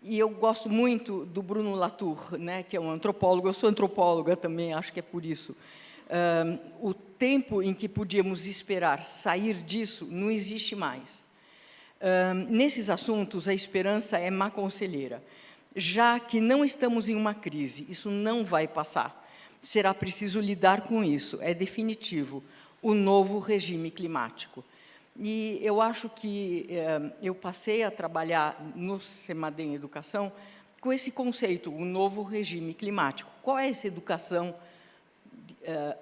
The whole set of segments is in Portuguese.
E eu gosto muito do Bruno Latour, né, que é um antropólogo. Eu sou antropóloga também, acho que é por isso. O tempo em que podíamos esperar sair disso não existe mais. Nesses assuntos, a esperança é má conselheira. Já que não estamos em uma crise, isso não vai passar. Será preciso lidar com isso, é definitivo, o novo regime climático. E eu acho que eu passei a trabalhar no CEMADEM Educação com esse conceito, o novo regime climático. Qual é essa educação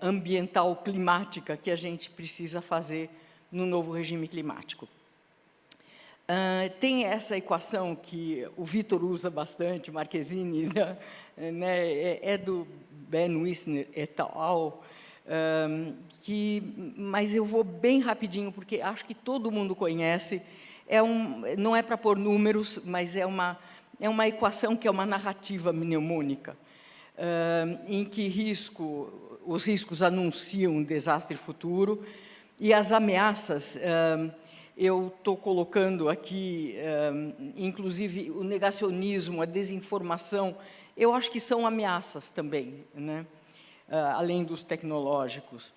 ambiental climática que a gente precisa fazer no novo regime climático? Tem essa equação que o Vitor usa bastante, Marquezine, né, é do Ben Wisner et al., mas eu vou bem rapidinho, porque acho que todo mundo conhece. Não é para pôr números, mas é uma equação que é uma narrativa mnemônica, em que os riscos anunciam um desastre futuro e as ameaças. Eu estou colocando aqui, inclusive, o negacionismo, a desinformação. Eu acho que são ameaças também, né? Além dos tecnológicos,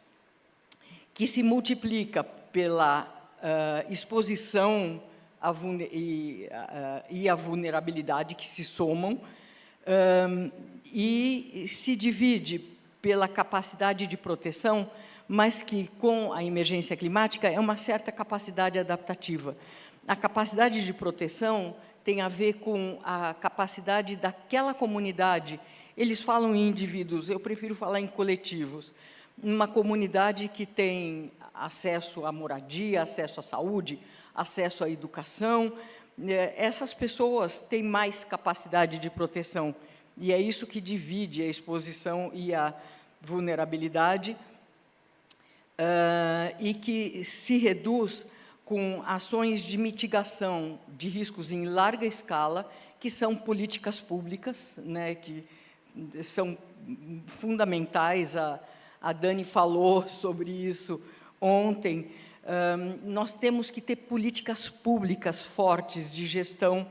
que se multiplica pela exposição e a vulnerabilidade que se somam, e se divide pela capacidade de proteção, mas que, com a emergência climática, é uma certa capacidade adaptativa. A capacidade de proteção tem a ver com a capacidade daquela comunidade. Eles falam em indivíduos, eu prefiro falar em coletivos. Uma comunidade que tem acesso à moradia, acesso à saúde, acesso à educação, essas pessoas têm mais capacidade de proteção. E é isso que divide a exposição e a vulnerabilidade, e que se reduz com ações de mitigação de riscos em larga escala, que são políticas públicas, né, que são fundamentais. A Dani falou sobre isso ontem. Nós temos que ter políticas públicas fortes de gestão,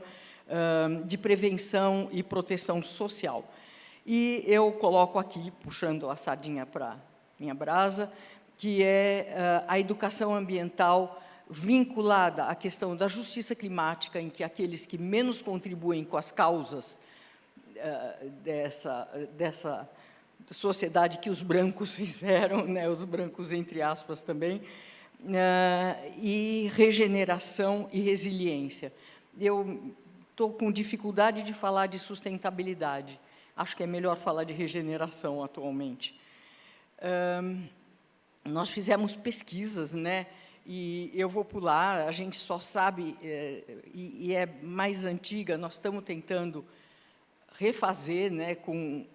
de prevenção e proteção social. E eu coloco aqui, puxando a sardinha para minha brasa, que é a educação ambiental vinculada à questão da justiça climática, em que aqueles que menos contribuem com as causas dessa sociedade que os brancos fizeram, né, os brancos entre aspas também, e regeneração e resiliência. Eu estou com dificuldade de falar de sustentabilidade. Acho que é melhor falar de regeneração atualmente. Nós fizemos pesquisas, né? E eu vou pular, a gente só sabe, e é mais antiga, nós estamos tentando refazer, né, com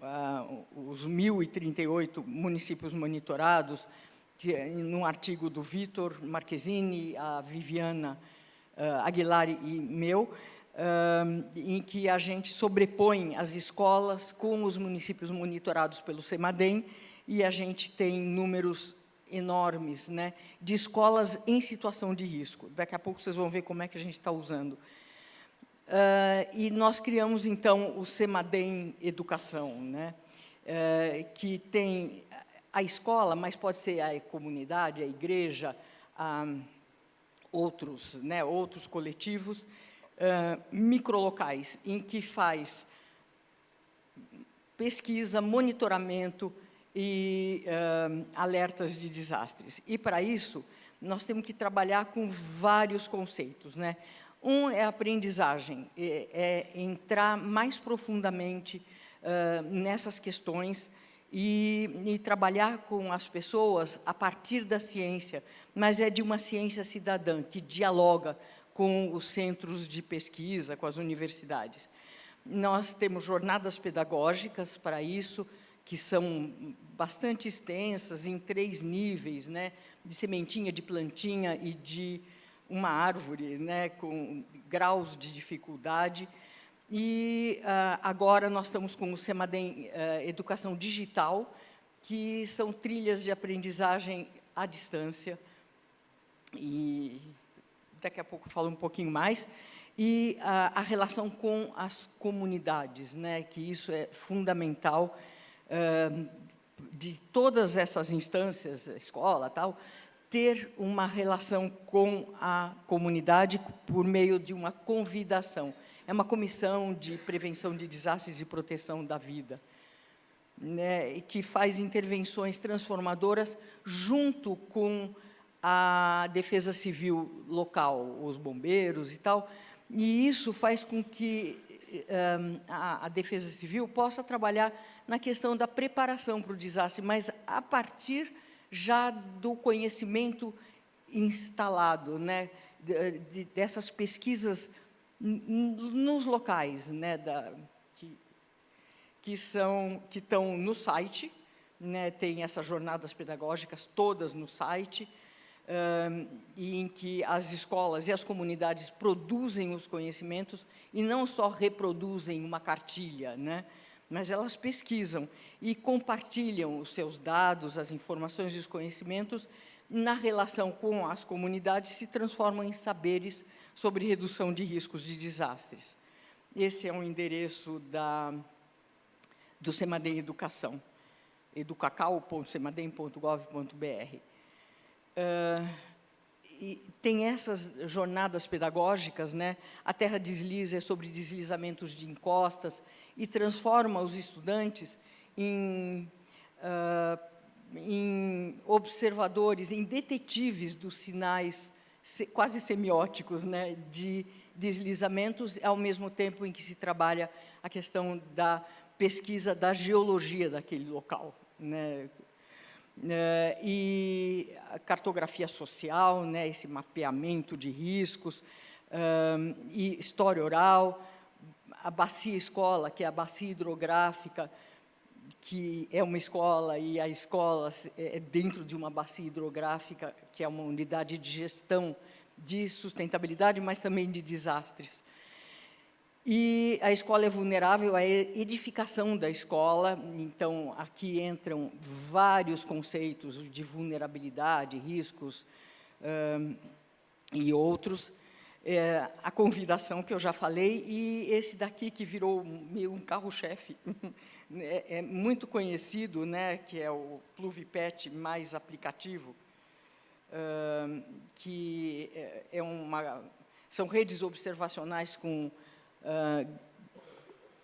os 1.038 municípios monitorados, num artigo do Vitor Marquezine, a Viviana Aguilar e meu, em que a gente sobrepõe as escolas com os municípios monitorados pelo CEMADEM, e a gente tem números enormes, né, de escolas em situação de risco. Daqui a pouco vocês vão ver como é que a gente está usando. E nós criamos, então, o CEMADEM Educação, né, que tem a escola, mas pode ser a comunidade, a igreja, outros coletivos, microlocais, em que faz pesquisa, monitoramento e alertas de desastres. E, para isso, nós temos que trabalhar com vários conceitos, né? Um é a aprendizagem, é entrar mais profundamente nessas questões e trabalhar com as pessoas a partir da ciência, mas é de uma ciência cidadã, que dialoga com os centros de pesquisa, com as universidades. Nós temos jornadas pedagógicas para isso, que são bastante extensas, em 3 níveis, né, de sementinha, de plantinha e de uma árvore, né, com graus de dificuldade. E agora nós estamos com o CEMADEM Educação Digital, que são trilhas de aprendizagem à distância, e daqui a pouco eu falo um pouquinho mais. e a relação com as comunidades, né, que isso é fundamental, de todas essas instâncias, escola, tal, ter uma relação com a comunidade por meio de uma convidação. É uma comissão de prevenção de desastres e proteção da vida, né, que faz intervenções transformadoras junto com a defesa civil local, os bombeiros e tal, e isso faz com que a defesa civil possa trabalhar na questão da preparação para o desastre, mas a partir já do conhecimento instalado, né, dessas pesquisas nos locais, né, que estão no site, né, tem essas jornadas pedagógicas todas no site, e em que as escolas e as comunidades produzem os conhecimentos e não só reproduzem uma cartilha, né, mas elas pesquisam e compartilham os seus dados, as informações e os conhecimentos na relação com as comunidades, se transformam em saberes sobre redução de riscos de desastres. Esse é o endereço do CEMADEM Educação, educacau.cemadem.gov.br. E tem essas jornadas pedagógicas, né? A Terra Desliza é sobre deslizamentos de encostas e transforma os estudantes em observadores, em detetives dos sinais quase semióticos, né, de deslizamentos, ao mesmo tempo em que se trabalha a questão da pesquisa da geologia daquele local, né? E a cartografia social, né, esse mapeamento de riscos, e história oral, a bacia escola, que é a bacia hidrográfica, que é uma escola, e a escola é dentro de uma bacia hidrográfica, que é uma unidade de gestão de sustentabilidade, mas também de desastres. E a escola é vulnerável à edificação da escola, então, aqui entram vários conceitos de vulnerabilidade, riscos e outros. A convidação, que eu já falei, e esse daqui, que virou meio um carro-chefe, é muito conhecido, né, que é o PluviPet mais aplicativo, que são redes observacionais com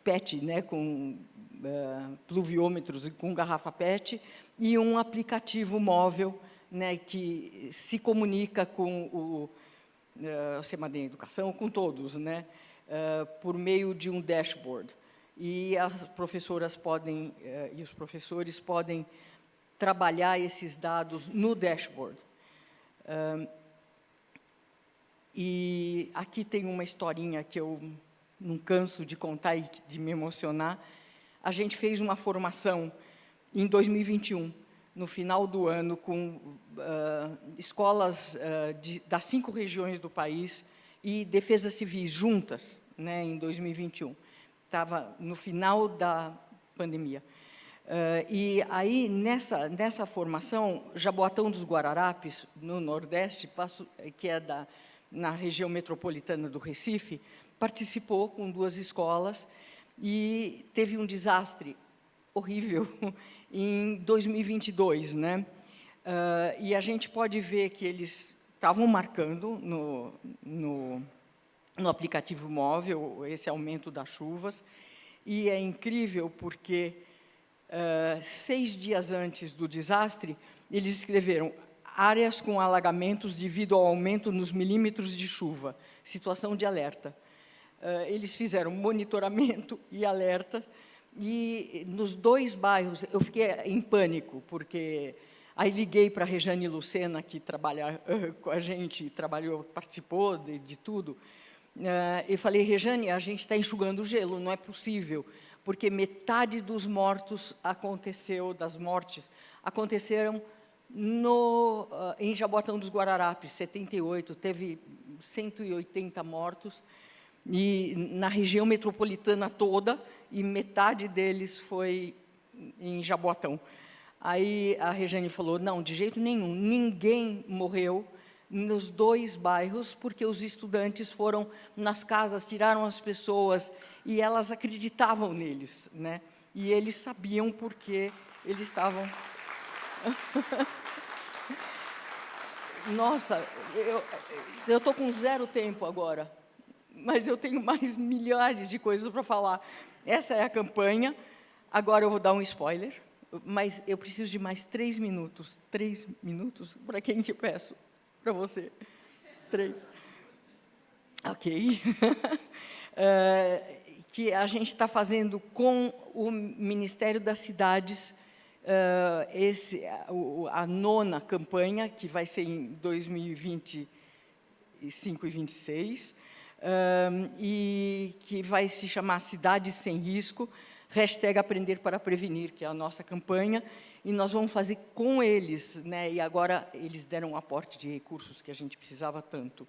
PET, né, com pluviômetros e com garrafa PET, e um aplicativo móvel, né, que se comunica com o CEMADEM Educação, com todos, né, por meio de um dashboard. E as professoras podem, e os professores podem trabalhar esses dados no dashboard. E aqui tem uma historinha que eu não canso de contar e de me emocionar. A gente fez uma formação em 2021, no final do ano, com escolas das 5 regiões do país e defesas civis juntas, né, em 2021. Estava no final da pandemia. E aí, nessa formação, Jaboatão dos Guararapes, no Nordeste, que é na região metropolitana do Recife, participou com 2 escolas e teve um desastre horrível em 2022, né? E a gente pode ver que eles estavam marcando no aplicativo móvel esse aumento das chuvas, e é incrível porque 6 dias antes do desastre, eles escreveram: áreas com alagamentos devido ao aumento nos milímetros de chuva, situação de alerta. Eles fizeram monitoramento e alerta, e nos 2 bairros eu fiquei em pânico, porque aí liguei para a Rejane Lucena, que trabalha com a gente, participou de tudo, e falei: Rejane, a gente está enxugando o gelo, não é possível, porque metade dos mortos das mortes, aconteceram em Jaboatão dos Guararapes, 78, teve 180 mortos, e na região metropolitana toda, e metade deles foi em Jaboatão. Aí a Rejane falou: não, de jeito nenhum, ninguém morreu nos 2 bairros, porque os estudantes foram nas casas, tiraram as pessoas, e elas acreditavam neles, né? E eles sabiam porque eles estavam... Nossa, eu estou com 0 tempo agora, mas eu tenho mais milhares de coisas para falar. Essa é a campanha. Agora eu vou dar um spoiler, mas eu preciso de mais 3 minutos. 3 minutos? Para quem que eu peço? Para você. 3. Ok. Que a gente está fazendo com o Ministério das Cidades, a 9ª campanha, que vai ser em 2025 e 26, e que vai se chamar Cidades Sem Risco, #Aprender para Prevenir, que é a nossa campanha, e nós vamos fazer com eles, né? E agora eles deram um aporte de recursos que a gente precisava tanto.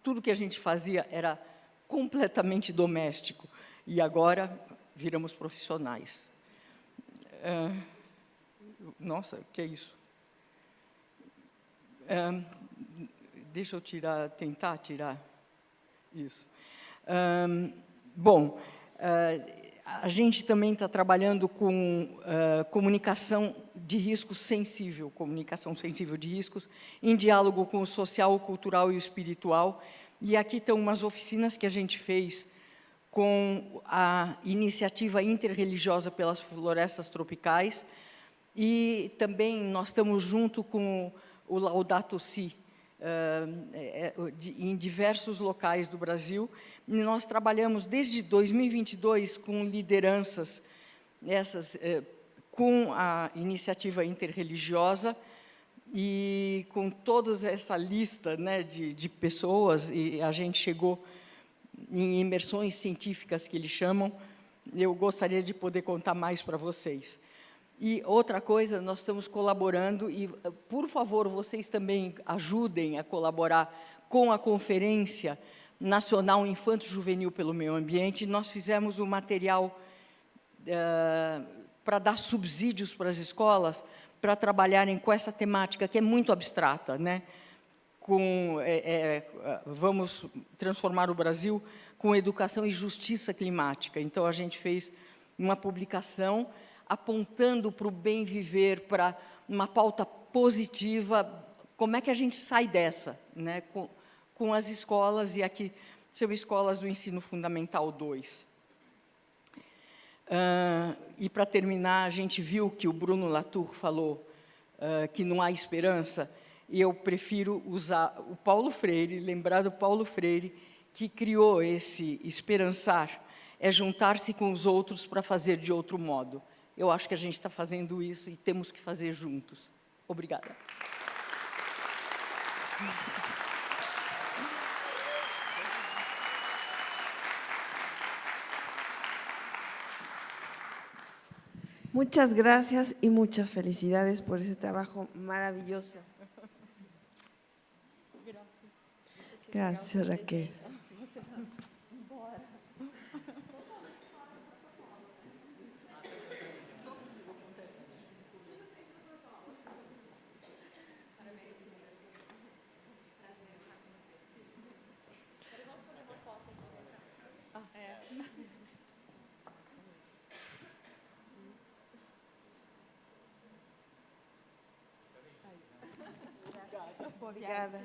Tudo que a gente fazia era completamente doméstico, e agora viramos profissionais. Nossa, o que é isso? Deixa eu tentar tirar isso. Bom, a gente também está trabalhando com comunicação de risco sensível, comunicação sensível de riscos, em diálogo com o social, o cultural e o espiritual. E aqui estão umas oficinas que a gente fez com a iniciativa interreligiosa pelas florestas tropicais, e também nós estamos junto com o Laudato Si, em diversos locais do Brasil. E nós trabalhamos desde 2022 com lideranças, com a iniciativa interreligiosa e com toda essa lista, né, de pessoas, e a gente chegou em imersões científicas, que eles chamam. Eu gostaria de poder contar mais para vocês. E outra coisa, nós estamos colaborando, e, por favor, vocês também ajudem a colaborar com a Conferência Nacional Infanto-Juvenil pelo Meio Ambiente. Nós fizemos um material para dar subsídios para as escolas, para trabalharem com essa temática, que é muito abstrata, né? Vamos transformar o Brasil com educação e justiça climática. Então, a gente fez uma publicação apontando para o bem viver, para uma pauta positiva. Como é que a gente sai dessa, né? Com as escolas, e aqui são escolas do Ensino Fundamental 2. E, para terminar, a gente viu que o Bruno Latour falou que não há esperança, e eu prefiro usar o Paulo Freire, lembrar do Paulo Freire, que criou esse esperançar, é juntar-se com os outros para fazer de outro modo. Eu acho que a gente está fazendo isso e temos que fazer juntos. Obrigada. Muchas gracias y muchas felicidades por ese trabajo maravilloso. Gracias, Raquel. Obrigada.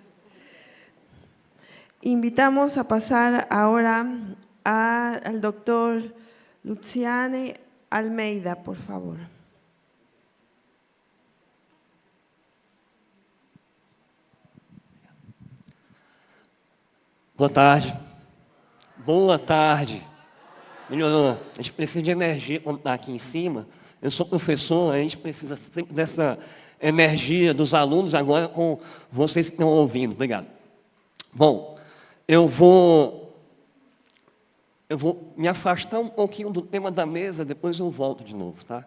Invitamos a pasar ahora al doctor Luciane Almeida, por favor. Boa tarde. Boa tarde. Melhorou. A gente precisa de energia quando está aqui em cima. Eu sou professor, a gente precisa sempre dessa energia dos alunos, agora com vocês que estão ouvindo. Obrigado. Bom, eu vou me afastar um pouquinho do tema da mesa, depois eu volto de novo, tá?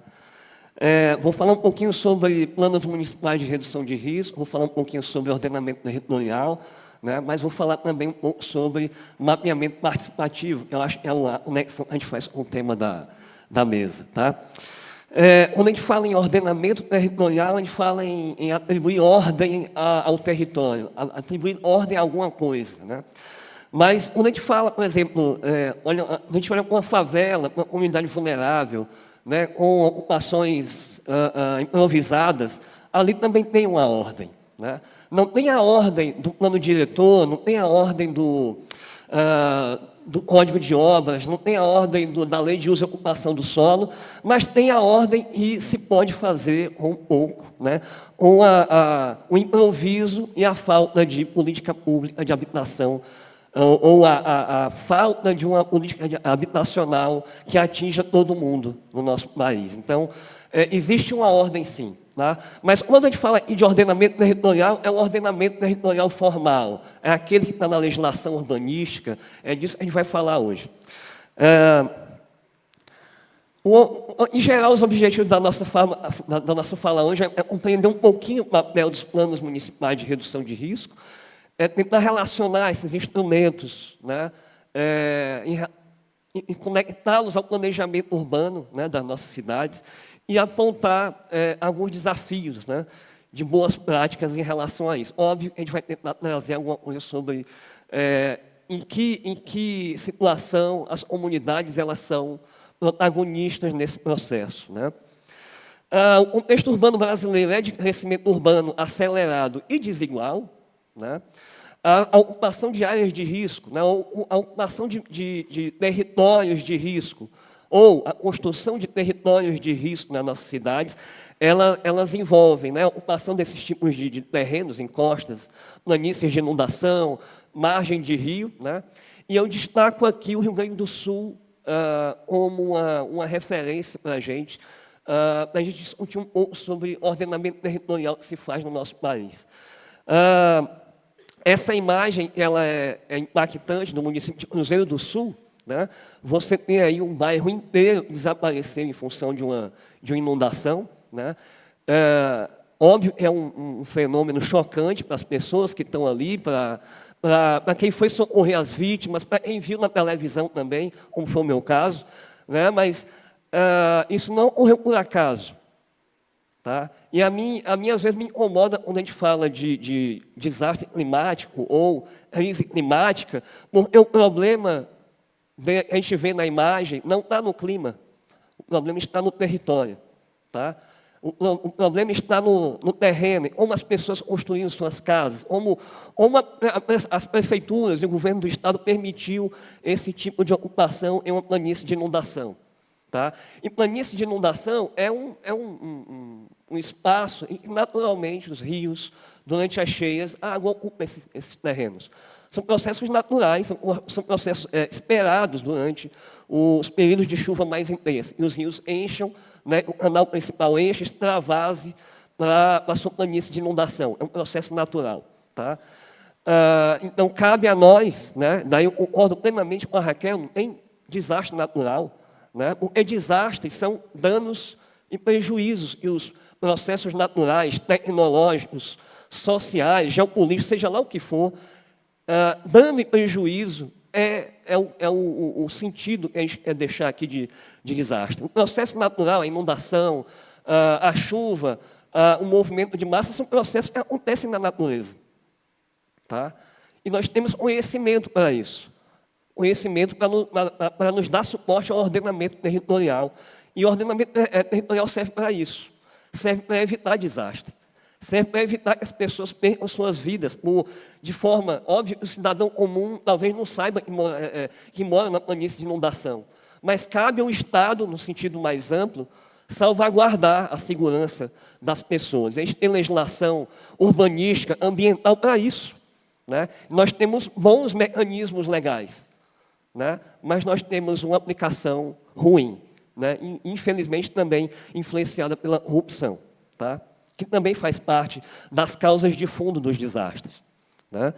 Vou falar um pouquinho sobre planos municipais de redução de risco, vou falar um pouquinho sobre ordenamento territorial, né? Mas vou falar também um pouco sobre mapeamento participativo, que eu acho que é a conexão que a gente faz com o tema da mesa, tá? Quando a gente fala em ordenamento territorial, a gente fala em atribuir ordem ao território, atribuir ordem a alguma coisa, né? Mas quando a gente fala, por exemplo, a gente olha para uma favela, para uma comunidade vulnerável, né, com ocupações improvisadas, ali também tem uma ordem, né? Não tem a ordem do plano diretor, não tem a ordem do Código de Obras, não tem a ordem da Lei de Uso e Ocupação do Solo, mas tem a ordem e se pode fazer com um pouco, né, com o improviso e a falta de política pública de habitação, ou a falta de uma política habitacional que atinja todo mundo no nosso país. Então, existe uma ordem, sim. Tá? Mas quando a gente fala de ordenamento territorial, é um ordenamento territorial formal, é aquele que está na legislação urbanística, é disso que a gente vai falar hoje. Em geral, os objetivos da nossa fala hoje é compreender um pouquinho o papel dos planos municipais de redução de risco, tentar relacionar esses instrumentos, né, e conectá-los ao planejamento urbano, né, das nossas cidades, e apontar alguns desafios, né, de boas práticas em relação a isso. Óbvio que a gente vai tentar trazer alguma coisa sobre em que situação as comunidades elas são protagonistas nesse processo, né? O contexto urbano brasileiro é de crescimento urbano acelerado e desigual, né? A ocupação de áreas de risco, né, a ocupação de territórios de risco, ou a construção de territórios de risco nas nossas cidades, elas envolvem, né, a ocupação desses tipos de terrenos, encostas, planícies de inundação, margem de rio, né? E eu destaco aqui o Rio Grande do Sul como uma referência para a gente discutir um pouco sobre ordenamento territorial que se faz no nosso país. Essa imagem ela é impactante no município de Cruzeiro do Sul, né? Você tem aí um bairro inteiro que desapareceu em função de uma inundação, né? Óbvio que é um fenômeno chocante para as pessoas que estão ali, para quem foi socorrer as vítimas, para quem viu na televisão também, como foi o meu caso, né? Mas isso não ocorreu por acaso. Tá? E a mim, às vezes, me incomoda quando a gente fala de desastre climático ou crise climática, porque o problema que a gente vê na imagem não está no clima, o problema está no território. Tá? O problema está no terreno, como as pessoas construíram suas casas, como as prefeituras e o governo do Estado permitiu esse tipo de ocupação em uma planície de inundação. Tá? E planície de inundação é um espaço em que, naturalmente, os rios, durante as cheias, a água ocupa esses terrenos. São processos naturais, são processos esperados durante os períodos de chuva mais intensa. E os rios enchem, né, o canal principal enche, extravase para a sua planície de inundação. É um processo natural. Tá? Então, cabe a nós, né, daí eu concordo plenamente com a Raquel, não tem desastre natural, né? Porque desastres são danos e prejuízos que os processos naturais, tecnológicos, sociais, geopolíticos, seja lá o que for, dano e prejuízo é o sentido que a gente quer deixar aqui de desastre. O processo natural, a inundação, a chuva, o movimento de massa, são processos que acontecem na natureza. Tá? E nós temos conhecimento para isso. Conhecimento para nos dar suporte ao ordenamento territorial. E o ordenamento territorial serve para isso. Serve para evitar desastre. Serve para evitar que as pessoas percam suas vidas de forma óbvia. O cidadão comum talvez não saiba que mora na planície de inundação. Mas cabe ao Estado, no sentido mais amplo, salvaguardar a segurança das pessoas. A gente tem legislação urbanística, ambiental para isso. Né? Nós temos bons mecanismos legais. Né? Mas nós temos uma aplicação ruim, né? Infelizmente também influenciada pela corrupção, tá? Que também faz parte das causas de fundo dos desastres. Né?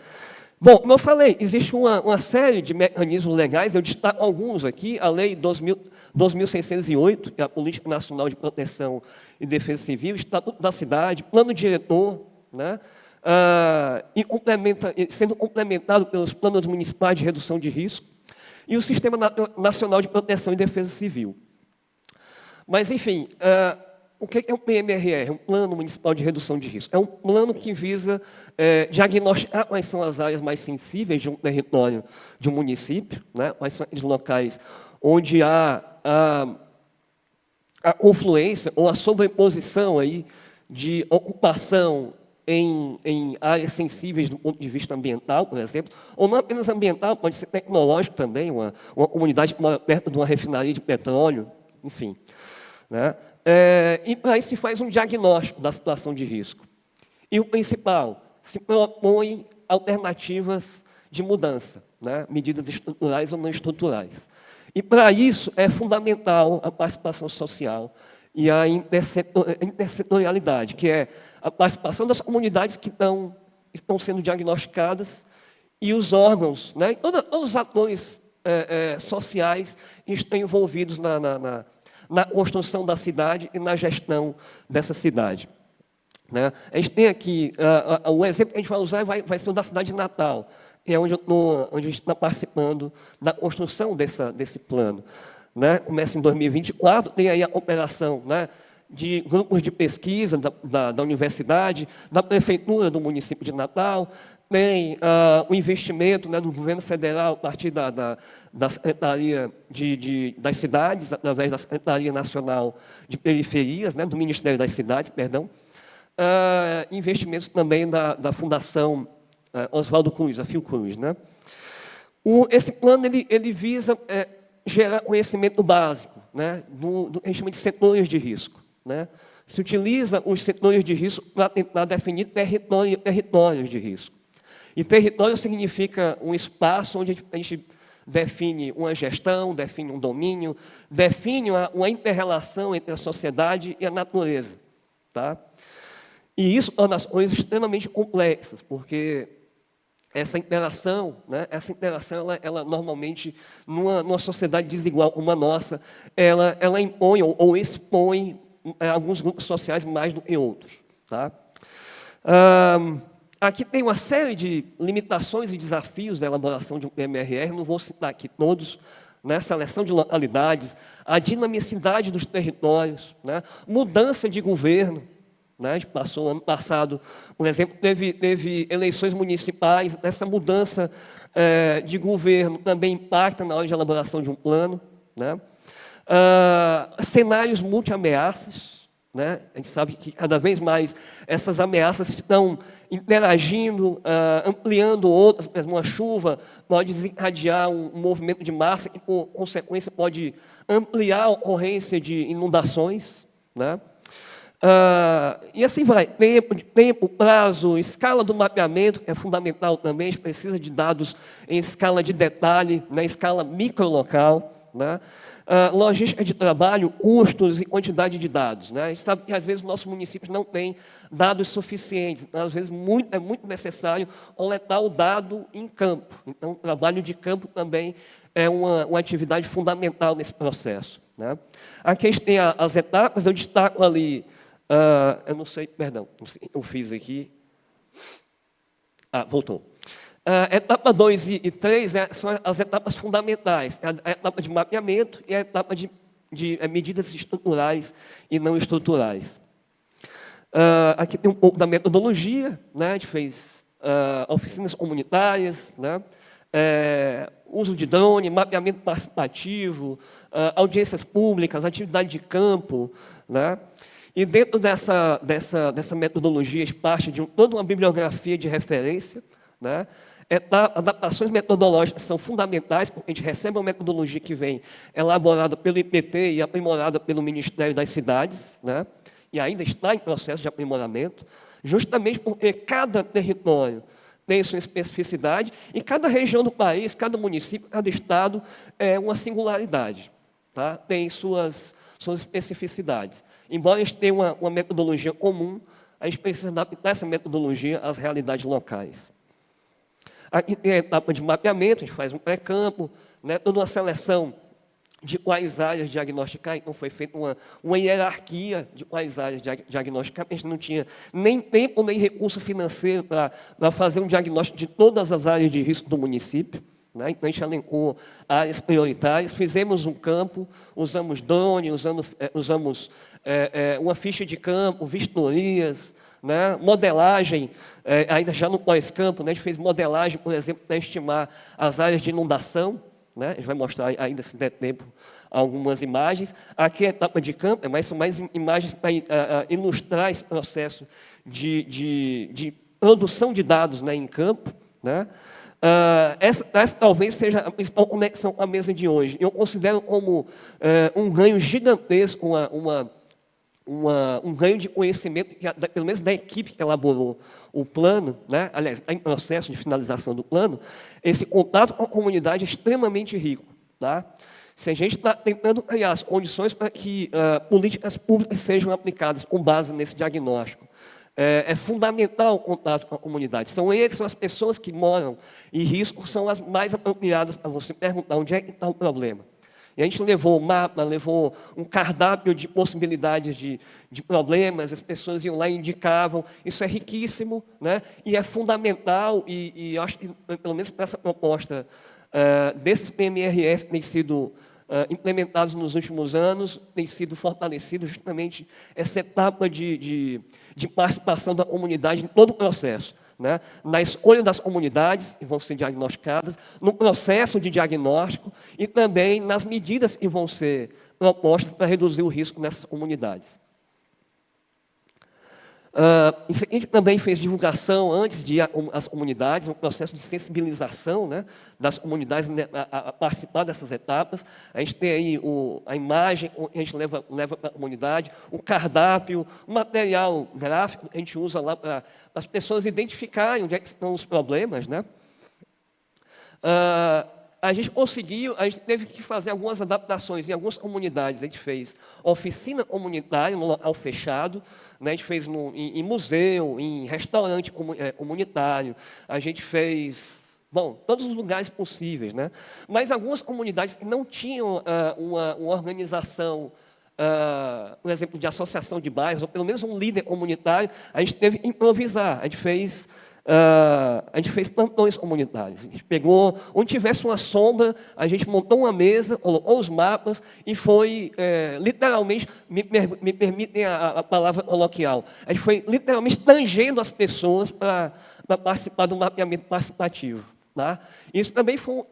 Bom, como eu falei, existe uma série de mecanismos legais, eu destaco alguns aqui, a Lei 2.608, que é a Política Nacional de Proteção e Defesa Civil, Estatuto da Cidade, Plano Diretor, né? Sendo complementado pelos planos municipais de redução de risco, e o Sistema Nacional de Proteção e Defesa Civil. Mas, enfim, o que é um PMRR? Um Plano Municipal de Redução de Risco. É um plano que visa diagnosticar quais são as áreas mais sensíveis de um território, de um município, né? Quais são os locais onde há a confluência ou a sobreposição aí de ocupação em áreas sensíveis do ponto de vista ambiental, por exemplo, ou não apenas ambiental, pode ser tecnológico também, uma comunidade que mora perto de uma refinaria de petróleo, enfim. Né? E para isso se faz um diagnóstico da situação de risco. E o principal, se propõe alternativas de mudança, né? Medidas estruturais ou não estruturais. E para isso é fundamental a participação social e a intersetorialidade, que é a participação das comunidades que estão sendo diagnosticadas e os órgãos, né? Todos os atores sociais estão envolvidos na construção da cidade e na gestão dessa cidade. Né? A gente tem aqui, o exemplo que a gente vai usar vai ser o da cidade de Natal, que é onde a gente está participando da construção desse plano. Né? Começa em 2024, tem aí a operação, né, de grupos de pesquisa da universidade, da prefeitura do município de Natal, tem o investimento, né, do governo federal a partir da Secretaria das Cidades, através da Secretaria Nacional de Periferias, né, do Ministério das Cidades, perdão, investimentos também da Fundação Oswaldo Cruz, a Fiocruz. Né? Esse plano ele visa gerar conhecimento básico, né, do que a gente chama de setores de risco. Né? Se utiliza os setores de risco para tentar definir territórios de risco. E território significa um espaço onde a gente define uma gestão, define um domínio, define uma inter-relação entre a sociedade e a natureza. Tá? E isso torna as coisas extremamente complexas, porque essa interação, né, ela normalmente, numa sociedade desigual como a nossa, ela impõe ou expõe alguns grupos sociais mais do que outros. Tá? Aqui tem uma série de limitações e desafios da elaboração de um PMRR, não vou citar aqui todos, né? Seleção de localidades, a dinamicidade dos territórios, né? Mudança de governo. Né? A gente passou, ano passado, por exemplo, teve eleições municipais, essa mudança de governo também impacta na hora de elaboração de um plano. Né? Cenários multi-ameaças. Né? A gente sabe que cada vez mais essas ameaças estão interagindo, ampliando outras. Por exemplo, uma chuva pode desencadear um movimento de massa e, por consequência, pode ampliar a ocorrência de inundações. Né? E assim vai, tempo, prazo, escala do mapeamento, que é fundamental também, a gente precisa de dados em escala de detalhe, na escala microlocal. Né? Logística de trabalho, custos e quantidade de dados. Né? A gente sabe que, às vezes, o nosso município não tem dados suficientes, então, às vezes, é muito necessário coletar o dado em campo. Então, o trabalho de campo também é uma atividade fundamental nesse processo. Né? Aqui a gente tem as etapas, eu destaco ali, eu não sei, perdão, eu fiz aqui. Voltou. Etapa 2 e 3 são as etapas fundamentais, a etapa de mapeamento e a etapa de medidas estruturais e não estruturais. Aqui tem um pouco da metodologia, né? A gente fez oficinas comunitárias, né? Uso de drone, mapeamento participativo, audiências públicas, atividade de campo. Né? E dentro dessa metodologia, parte de toda uma bibliografia de referência. Né? Adaptações metodológicas são fundamentais, porque a gente recebe uma metodologia que vem elaborada pelo IPT e aprimorada pelo Ministério das Cidades, né? E ainda está em processo de aprimoramento, justamente porque cada território tem sua especificidade e cada região do país, cada município, cada estado é uma singularidade, tá? Tem suas especificidades. Embora a gente tenha uma metodologia comum, a gente precisa adaptar essa metodologia às realidades locais. Aqui tem a etapa de mapeamento, a gente faz um pré-campo, né, toda uma seleção de quais áreas diagnosticar, então foi feita uma hierarquia de quais áreas diagnosticar, a gente não tinha nem tempo nem recurso financeiro para fazer um diagnóstico de todas as áreas de risco do município. né? Então, a gente elencou áreas prioritárias, fizemos um campo, usamos drone, usamos uma ficha de campo, vistorias, né? Modelagem, ainda já no pós-campo, né? A gente fez modelagem, por exemplo, para estimar as áreas de inundação, né? A gente vai mostrar ainda, se der tempo, algumas imagens. Aqui é a etapa de campo, mas são mais imagens para ilustrar esse processo de produção de dados, né, em campo, né? Essa talvez seja a principal conexão com a mesa de hoje. Eu considero como um ganho gigantesco, um ganho de conhecimento, pelo menos da equipe que elaborou o plano, né? Aliás, está em processo de finalização do plano, esse contato com a comunidade é extremamente rico. Tá? Se a gente está tentando criar as condições para que políticas públicas sejam aplicadas com base nesse diagnóstico, é fundamental o contato com a comunidade. São as pessoas que moram em risco, são as mais apropriadas para você perguntar onde é que está o problema. E a gente levou o mapa, levou um cardápio de possibilidades de problemas, as pessoas iam lá e indicavam. Isso é riquíssimo, né? E é fundamental, e eu acho que, pelo menos para essa proposta desses PMRS que têm sido implementados nos últimos anos, tem sido fortalecido justamente essa etapa de participação da comunidade em todo o processo. Né? Na escolha das comunidades que vão ser diagnosticadas, no processo de diagnóstico e também nas medidas que vão ser propostas para reduzir o risco nessas comunidades. A gente também fez divulgação antes de ir às comunidades, um processo de sensibilização, né, das comunidades a participar dessas etapas. A gente tem aí a imagem que a gente leva para a comunidade, o cardápio, o material gráfico que a gente usa lá para as pessoas identificarem onde é que estão os problemas. Né? A gente teve que fazer algumas adaptações em algumas comunidades. A gente fez oficina comunitária no local fechado, né? A gente fez em museu, em restaurante comunitário, a gente fez, todos os lugares possíveis. Né? Mas algumas comunidades que não tinham uma organização, por exemplo, de associação de bairros, ou pelo menos um líder comunitário, a gente teve que improvisar. A gente fez plantões comunitários. A gente pegou, onde tivesse uma sombra, a gente montou uma mesa, colocou os mapas e foi, literalmente, me permitem a palavra coloquial, a gente foi literalmente tangendo as pessoas para participar do mapeamento participativo. Tá? Isso também foi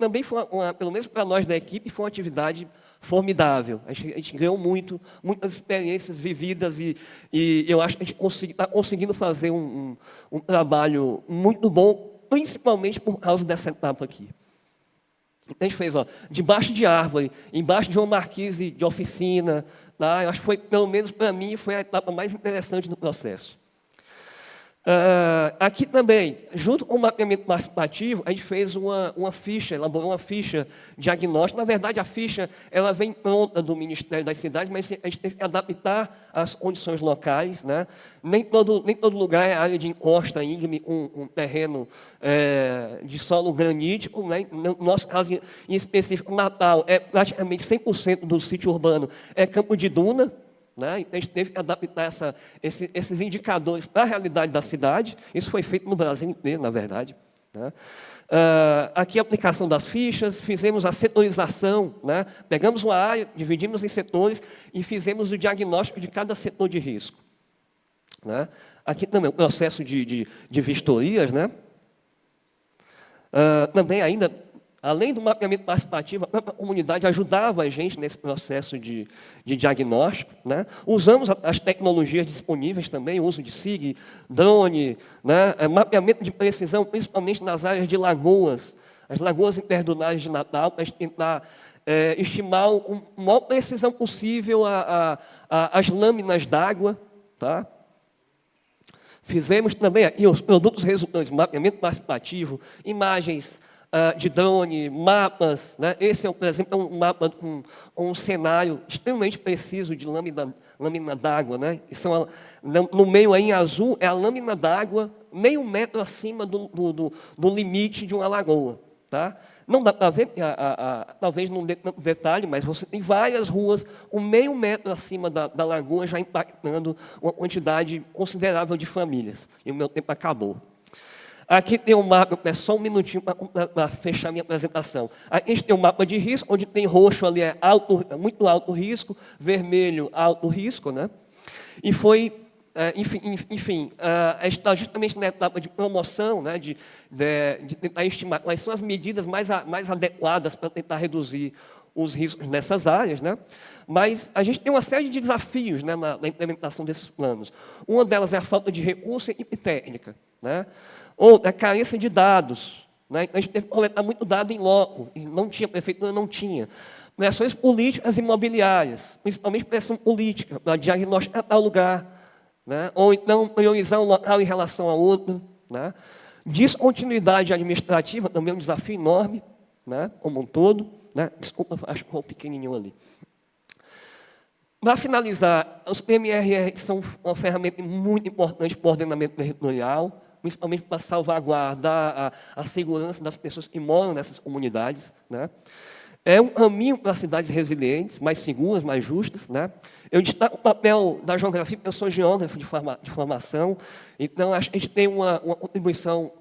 pelo menos para nós da equipe, foi uma atividade formidável. A gente ganhou muitas experiências vividas e eu acho que a gente está conseguindo fazer um trabalho muito bom, principalmente por causa dessa etapa aqui. Então, a gente fez debaixo de árvore, embaixo de uma marquise de oficina. Tá? Eu acho que foi, pelo menos para mim, foi a etapa mais interessante do processo. Aqui também, junto com o mapeamento participativo, a gente fez uma ficha, elaborou uma ficha diagnóstica. Na verdade, a ficha ela vem pronta do Ministério das Cidades, mas a gente teve que adaptar às condições locais. Né? Nem todo lugar é área de encosta íngreme, um terreno de solo granítico. Né? No nosso caso, em específico, Natal, praticamente 100% do sítio urbano é campo de duna. Né? Então, a gente teve que adaptar esses indicadores para a realidade da cidade. Isso foi feito no Brasil inteiro, na verdade. Né? Aqui a aplicação das fichas, fizemos a setorização. Né? Pegamos uma área, dividimos em setores e fizemos o diagnóstico de cada setor de risco. Né? Aqui também o processo de vistorias. Né? Também ainda... Além do mapeamento participativo, a própria comunidade ajudava a gente nesse processo de diagnóstico. Né? Usamos as tecnologias disponíveis também, o uso de SIG, drone, né? Mapeamento de precisão, principalmente nas áreas de lagoas, as lagoas interdunares de Natal, para a gente tentar estimar a maior precisão possível as lâminas d'água. Tá? Fizemos também aqui os produtos resultantes, mapeamento participativo, imagens de drone, mapas. Né? Esse, por exemplo, é um mapa com um cenário extremamente preciso de lâmina d'água. Né? No meio aí, em azul, é a lâmina d'água meio metro acima do limite de uma lagoa. Tá? Não dá para ver, talvez não dê tanto detalhe, mas você tem várias ruas, meio metro acima da lagoa, já impactando uma quantidade considerável de famílias. E o meu tempo acabou. Aqui tem um mapa, é só um minutinho para fechar minha apresentação. Aqui a gente tem um mapa de risco, onde tem roxo ali é alto, muito alto risco, vermelho, alto risco, né? E foi, enfim, a gente está justamente na etapa de promoção, né, de tentar estimar quais são as medidas mais adequadas para tentar reduzir os riscos nessas áreas, né? Mas a gente tem uma série de desafios, né, na implementação desses planos. Uma delas é a falta de recurso e equipe técnica, né? Outra é a carência de dados, né? A gente teve que coletar muito dado em loco, e não tinha, a prefeitura não tinha. Pressões políticas imobiliárias, principalmente pressão política, para diagnosticar tal lugar, né? Ou então priorizar um local em relação a outro, né? Descontinuidade administrativa também é um desafio enorme, né, como um todo, né? Desculpa, acho que ficou pequenininho ali. Para finalizar, os PMRR são uma ferramenta muito importante para o ordenamento territorial, principalmente para salvaguardar a segurança das pessoas que moram nessas comunidades, né? É um caminho para cidades resilientes, mais seguras, mais justas, né? Eu destaco o papel da geografia, porque eu sou geógrafo de formação, então acho que a gente tem uma contribuição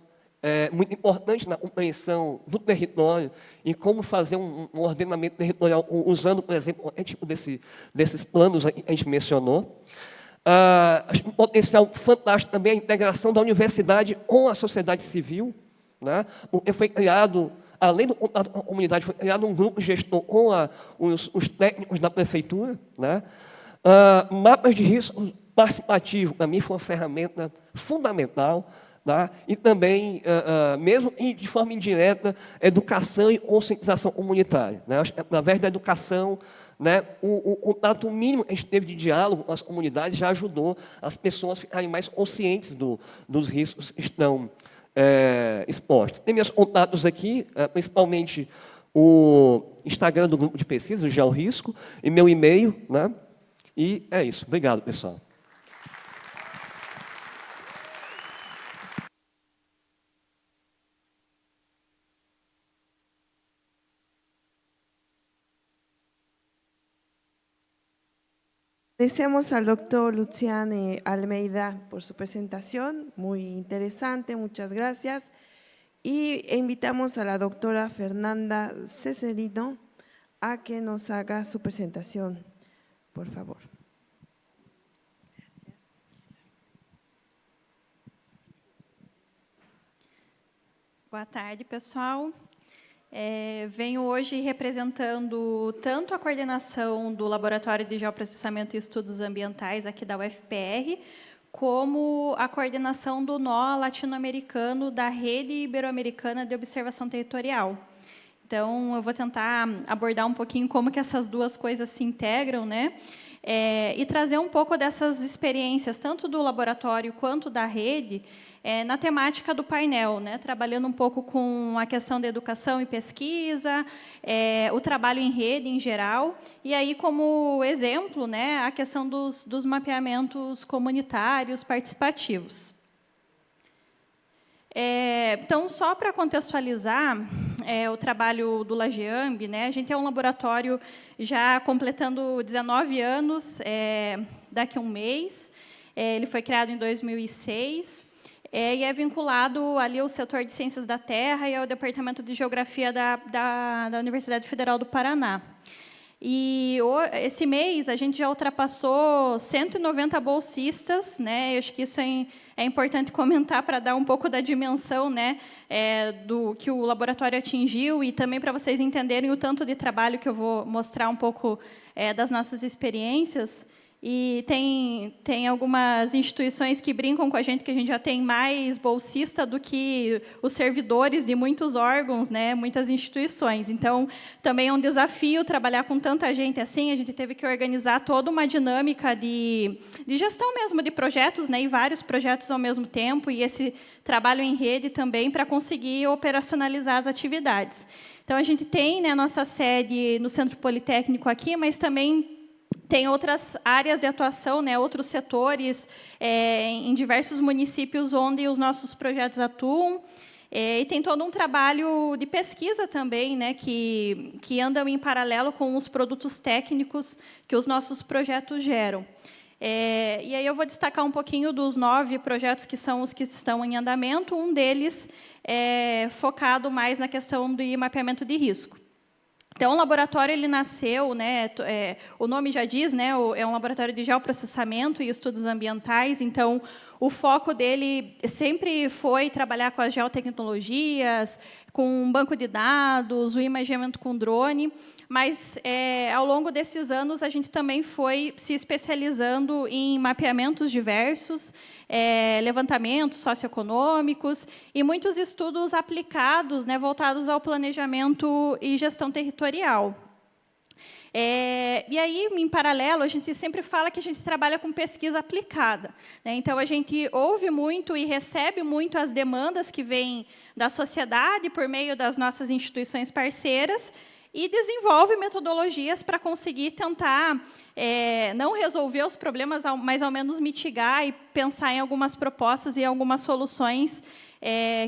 muito importante na compreensão do território e como fazer um ordenamento territorial usando, por exemplo, o tipo desses planos que a gente mencionou. Acho que um potencial fantástico também é a integração da universidade com a sociedade civil, né? Porque foi criado, além do contato com a comunidade, foi criado um grupo gestor com os técnicos da prefeitura, né? Mapas de risco participativo, para mim, foi uma ferramenta fundamental, tá? E também, mesmo de forma indireta, educação e conscientização comunitária, né? Acho que, através da educação, né, o contato mínimo que a gente teve de diálogo com as comunidades já ajudou as pessoas a ficarem mais conscientes dos riscos que estão expostos. Tem meus contatos aqui, principalmente o Instagram do grupo de pesquisa, o GeoRisco, e meu e-mail, né? E é isso. Obrigado, pessoal. Agradecemos al doctor Luciane Almeida por su presentación, muy interesante, muchas gracias. Y invitamos a la doctora Fernanda Ceserino a que nos haga su presentación, por favor. Boa tarde, pessoal. Venho hoje representando tanto a coordenação do Laboratório de Geoprocessamento e Estudos Ambientais aqui da UFPR, como a coordenação do nó latino-americano da Rede Ibero-Americana de Observação Territorial. Então, eu vou tentar abordar um pouquinho como que essas duas coisas se integram, né? E trazer um pouco dessas experiências, tanto do laboratório quanto da rede, na temática do painel, né? Trabalhando um pouco com a questão da educação e pesquisa, o trabalho em rede em geral, e aí, como exemplo, né, a questão dos mapeamentos comunitários participativos. Então, só para contextualizar o trabalho do LAGEAMB, né, a gente é um laboratório já completando 19 anos daqui a um mês. Ele foi criado em 2006 e é vinculado ali ao setor de Ciências da Terra e ao Departamento de Geografia da Universidade Federal do Paraná. E esse mês a gente já ultrapassou 190 bolsistas, né? Eu acho que isso é importante comentar para dar um pouco da dimensão, né, do que o laboratório atingiu e também para vocês entenderem o tanto de trabalho que eu vou mostrar um pouco das nossas experiências. E tem algumas instituições que brincam com a gente que a gente já tem mais bolsista do que os servidores de muitos órgãos, né, muitas instituições. Então, também é um desafio trabalhar com tanta gente assim. A gente teve que organizar toda uma dinâmica de gestão mesmo de projetos, né, e vários projetos ao mesmo tempo, e esse trabalho em rede também para conseguir operacionalizar as atividades. Então, a gente tem, né, nossa sede no Centro Politécnico aqui, mas também tem outras áreas de atuação, né, outros setores em diversos municípios onde os nossos projetos atuam. E tem todo um trabalho de pesquisa também, né, que andam em paralelo com os produtos técnicos que os nossos projetos geram. E aí eu vou destacar um pouquinho dos 9 projetos que são os que estão em andamento. Um deles é focado mais na questão do mapeamento de risco. Então, o laboratório ele nasceu, né, o nome já diz, né, é um laboratório de geoprocessamento e estudos ambientais. Então, o foco dele sempre foi trabalhar com as geotecnologias, com um banco de dados, o imaginamento com drone. Mas, ao longo desses anos, a gente também foi se especializando em mapeamentos diversos, levantamentos socioeconômicos e muitos estudos aplicados, né, voltados ao planejamento e gestão territorial. E aí, em paralelo, a gente sempre fala que a gente trabalha com pesquisa aplicada, né? Então, a gente ouve muito e recebe muito as demandas que vêm da sociedade por meio das nossas instituições parceiras e desenvolve metodologias para conseguir tentar não resolver os problemas, mas, ao menos, mitigar e pensar em algumas propostas e algumas soluções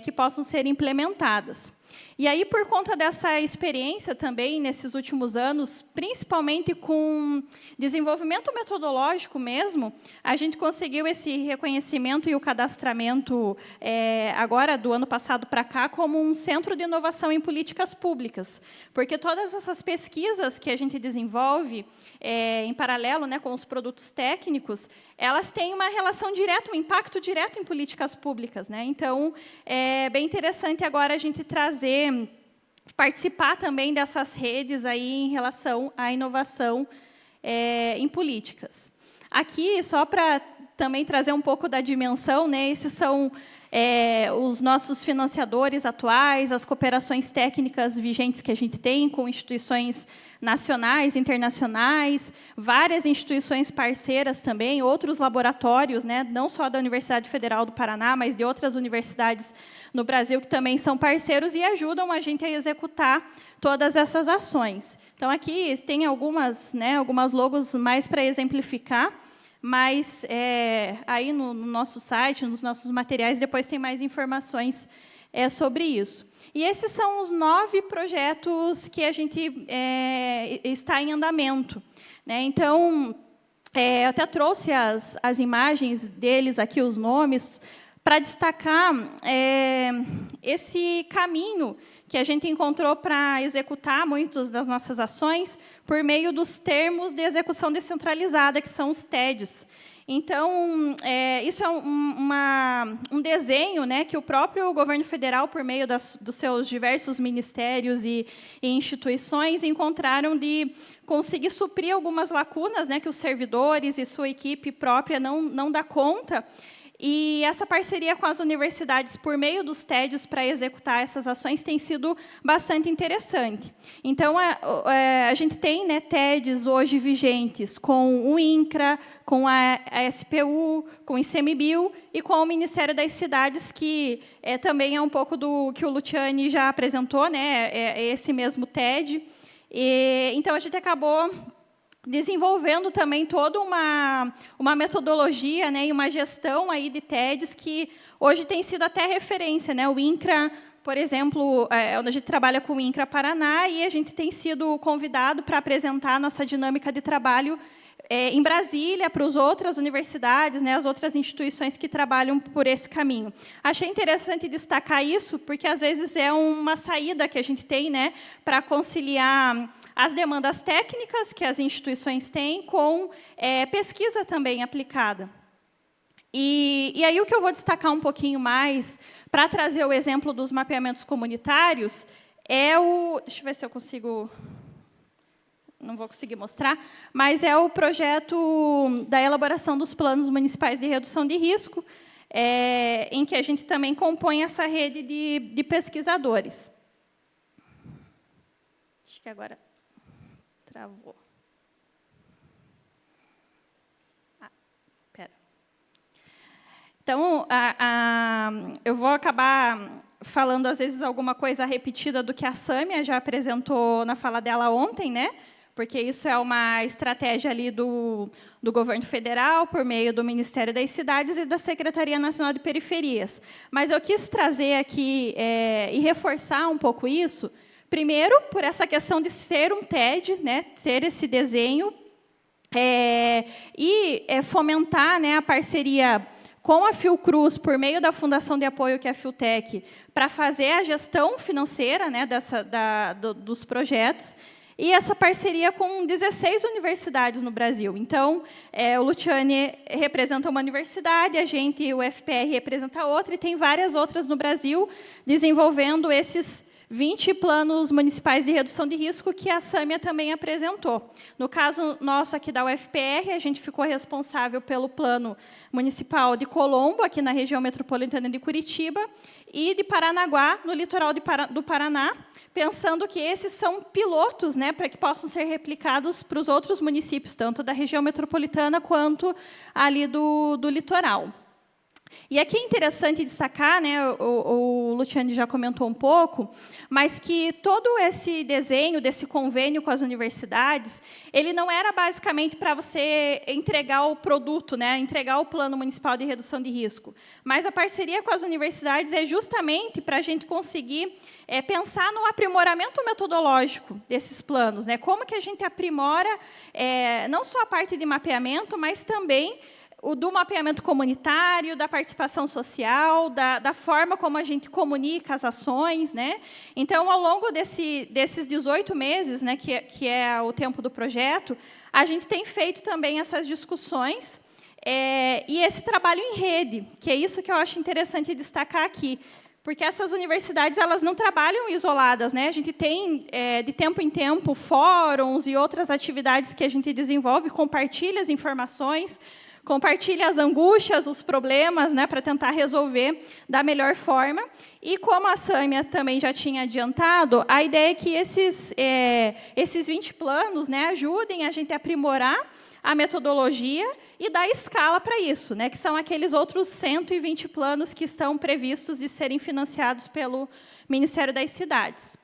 que possam ser implementadas. E aí, por conta dessa experiência também, nesses últimos anos, principalmente com desenvolvimento metodológico mesmo, a gente conseguiu esse reconhecimento e o cadastramento, agora, do ano passado para cá, como um centro de inovação em políticas públicas. Porque todas essas pesquisas que a gente desenvolve, em paralelo, né, com os produtos técnicos, elas têm uma relação direta, um impacto direto em políticas públicas, né? Então, é bem interessante agora a gente participar também dessas redes aí em relação à inovação em políticas. Aqui, só para também trazer um pouco da dimensão, né, esses são os nossos financiadores atuais, as cooperações técnicas vigentes que a gente tem com instituições nacionais, internacionais, várias instituições parceiras também, outros laboratórios, né, não só da Universidade Federal do Paraná, mas de outras universidades no Brasil que também são parceiros e ajudam a gente a executar todas essas ações. Então, aqui tem algumas logos mais para exemplificar, mas aí no nosso site, nos nossos materiais, depois tem mais informações sobre isso. E esses são os 9 projetos que a gente está em andamento, né? Então, eu até trouxe as imagens deles aqui, os nomes, para destacar esse caminho que a gente encontrou para executar muitas das nossas ações por meio dos termos de execução descentralizada, que são os TEDs. Então, isso é um desenho, né, que o próprio governo federal, por meio dos seus diversos ministérios e instituições, encontraram de conseguir suprir algumas lacunas, né, que os servidores e sua equipe própria não dá conta. E essa parceria com as universidades, por meio dos TEDs, para executar essas ações, tem sido bastante interessante. Então, a gente tem, né, TEDs hoje vigentes com o INCRA, com a SPU, com o ICMBio e com o Ministério das Cidades, que também é um pouco do que o Luciani já apresentou, né, esse mesmo TED. Então, a gente acabou desenvolvendo também toda uma metodologia, né, e uma gestão aí de TEDs que hoje tem sido até referência, né? O INCRA, por exemplo, onde a gente trabalha com o INCRA Paraná, e a gente tem sido convidado para apresentar a nossa dinâmica de trabalho em Brasília, para as outras universidades, né, as outras instituições que trabalham por esse caminho. Achei interessante destacar isso, porque, às vezes, é uma saída que a gente tem, né, para conciliar as demandas técnicas que as instituições têm com pesquisa também aplicada. E aí o que eu vou destacar um pouquinho mais, para trazer o exemplo dos mapeamentos comunitários, deixa eu ver se eu consigo... Não vou conseguir mostrar, mas é o projeto da elaboração dos planos municipais de redução de risco, em que a gente também compõe essa rede de pesquisadores. Acho que agora travou. Espera. Então, eu vou acabar falando, às vezes, alguma coisa repetida do que a Sâmia já apresentou na fala dela ontem, né? Porque isso é uma estratégia ali do governo federal, por meio do Ministério das Cidades e da Secretaria Nacional de Periferias. Mas eu quis trazer aqui e reforçar um pouco isso, primeiro, por essa questão de ser um TED, né, ter esse desenho, fomentar, né, a parceria com a Fiocruz, por meio da fundação de apoio que é a Fiotec, para fazer a gestão financeira, né, dos projetos, e essa parceria com 16 universidades no Brasil. Então, o Luciane representa uma universidade, a gente, o FPR, representa outra, e tem várias outras no Brasil, desenvolvendo esses 20 planos municipais de redução de risco que a Sâmia também apresentou. No caso nosso aqui da UFPR, a gente ficou responsável pelo plano municipal de Colombo, aqui na região metropolitana de Curitiba, e de Paranaguá, no litoral do Paraná, pensando que esses são pilotos, né, para que possam ser replicados para os outros municípios, tanto da região metropolitana quanto ali do litoral. E aqui é interessante destacar, né, o Luciane já comentou um pouco, mas que todo esse desenho desse convênio com as universidades, ele não era basicamente para você entregar o produto, né, entregar o Plano Municipal de Redução de Risco, mas a parceria com as universidades é justamente para a gente conseguir pensar no aprimoramento metodológico desses planos, né, como que a gente aprimora não só a parte de mapeamento, mas também o do mapeamento comunitário, da participação social, da forma como a gente comunica as ações, né? Então, ao longo desses 18 meses, né, que é o tempo do projeto, a gente tem feito também essas discussões e esse trabalho em rede, que é isso que eu acho interessante destacar aqui, porque essas universidades elas não trabalham isoladas, né? A gente tem, de tempo em tempo, fóruns e outras atividades que a gente desenvolve, compartilha as informações, compartilha as angústias, os problemas, né, para tentar resolver da melhor forma. E, como a Sâmia também já tinha adiantado, a ideia é que esses 20 planos, né, ajudem a gente a aprimorar a metodologia e dar escala para isso, né, que são aqueles outros 120 planos que estão previstos de serem financiados pelo Ministério das Cidades.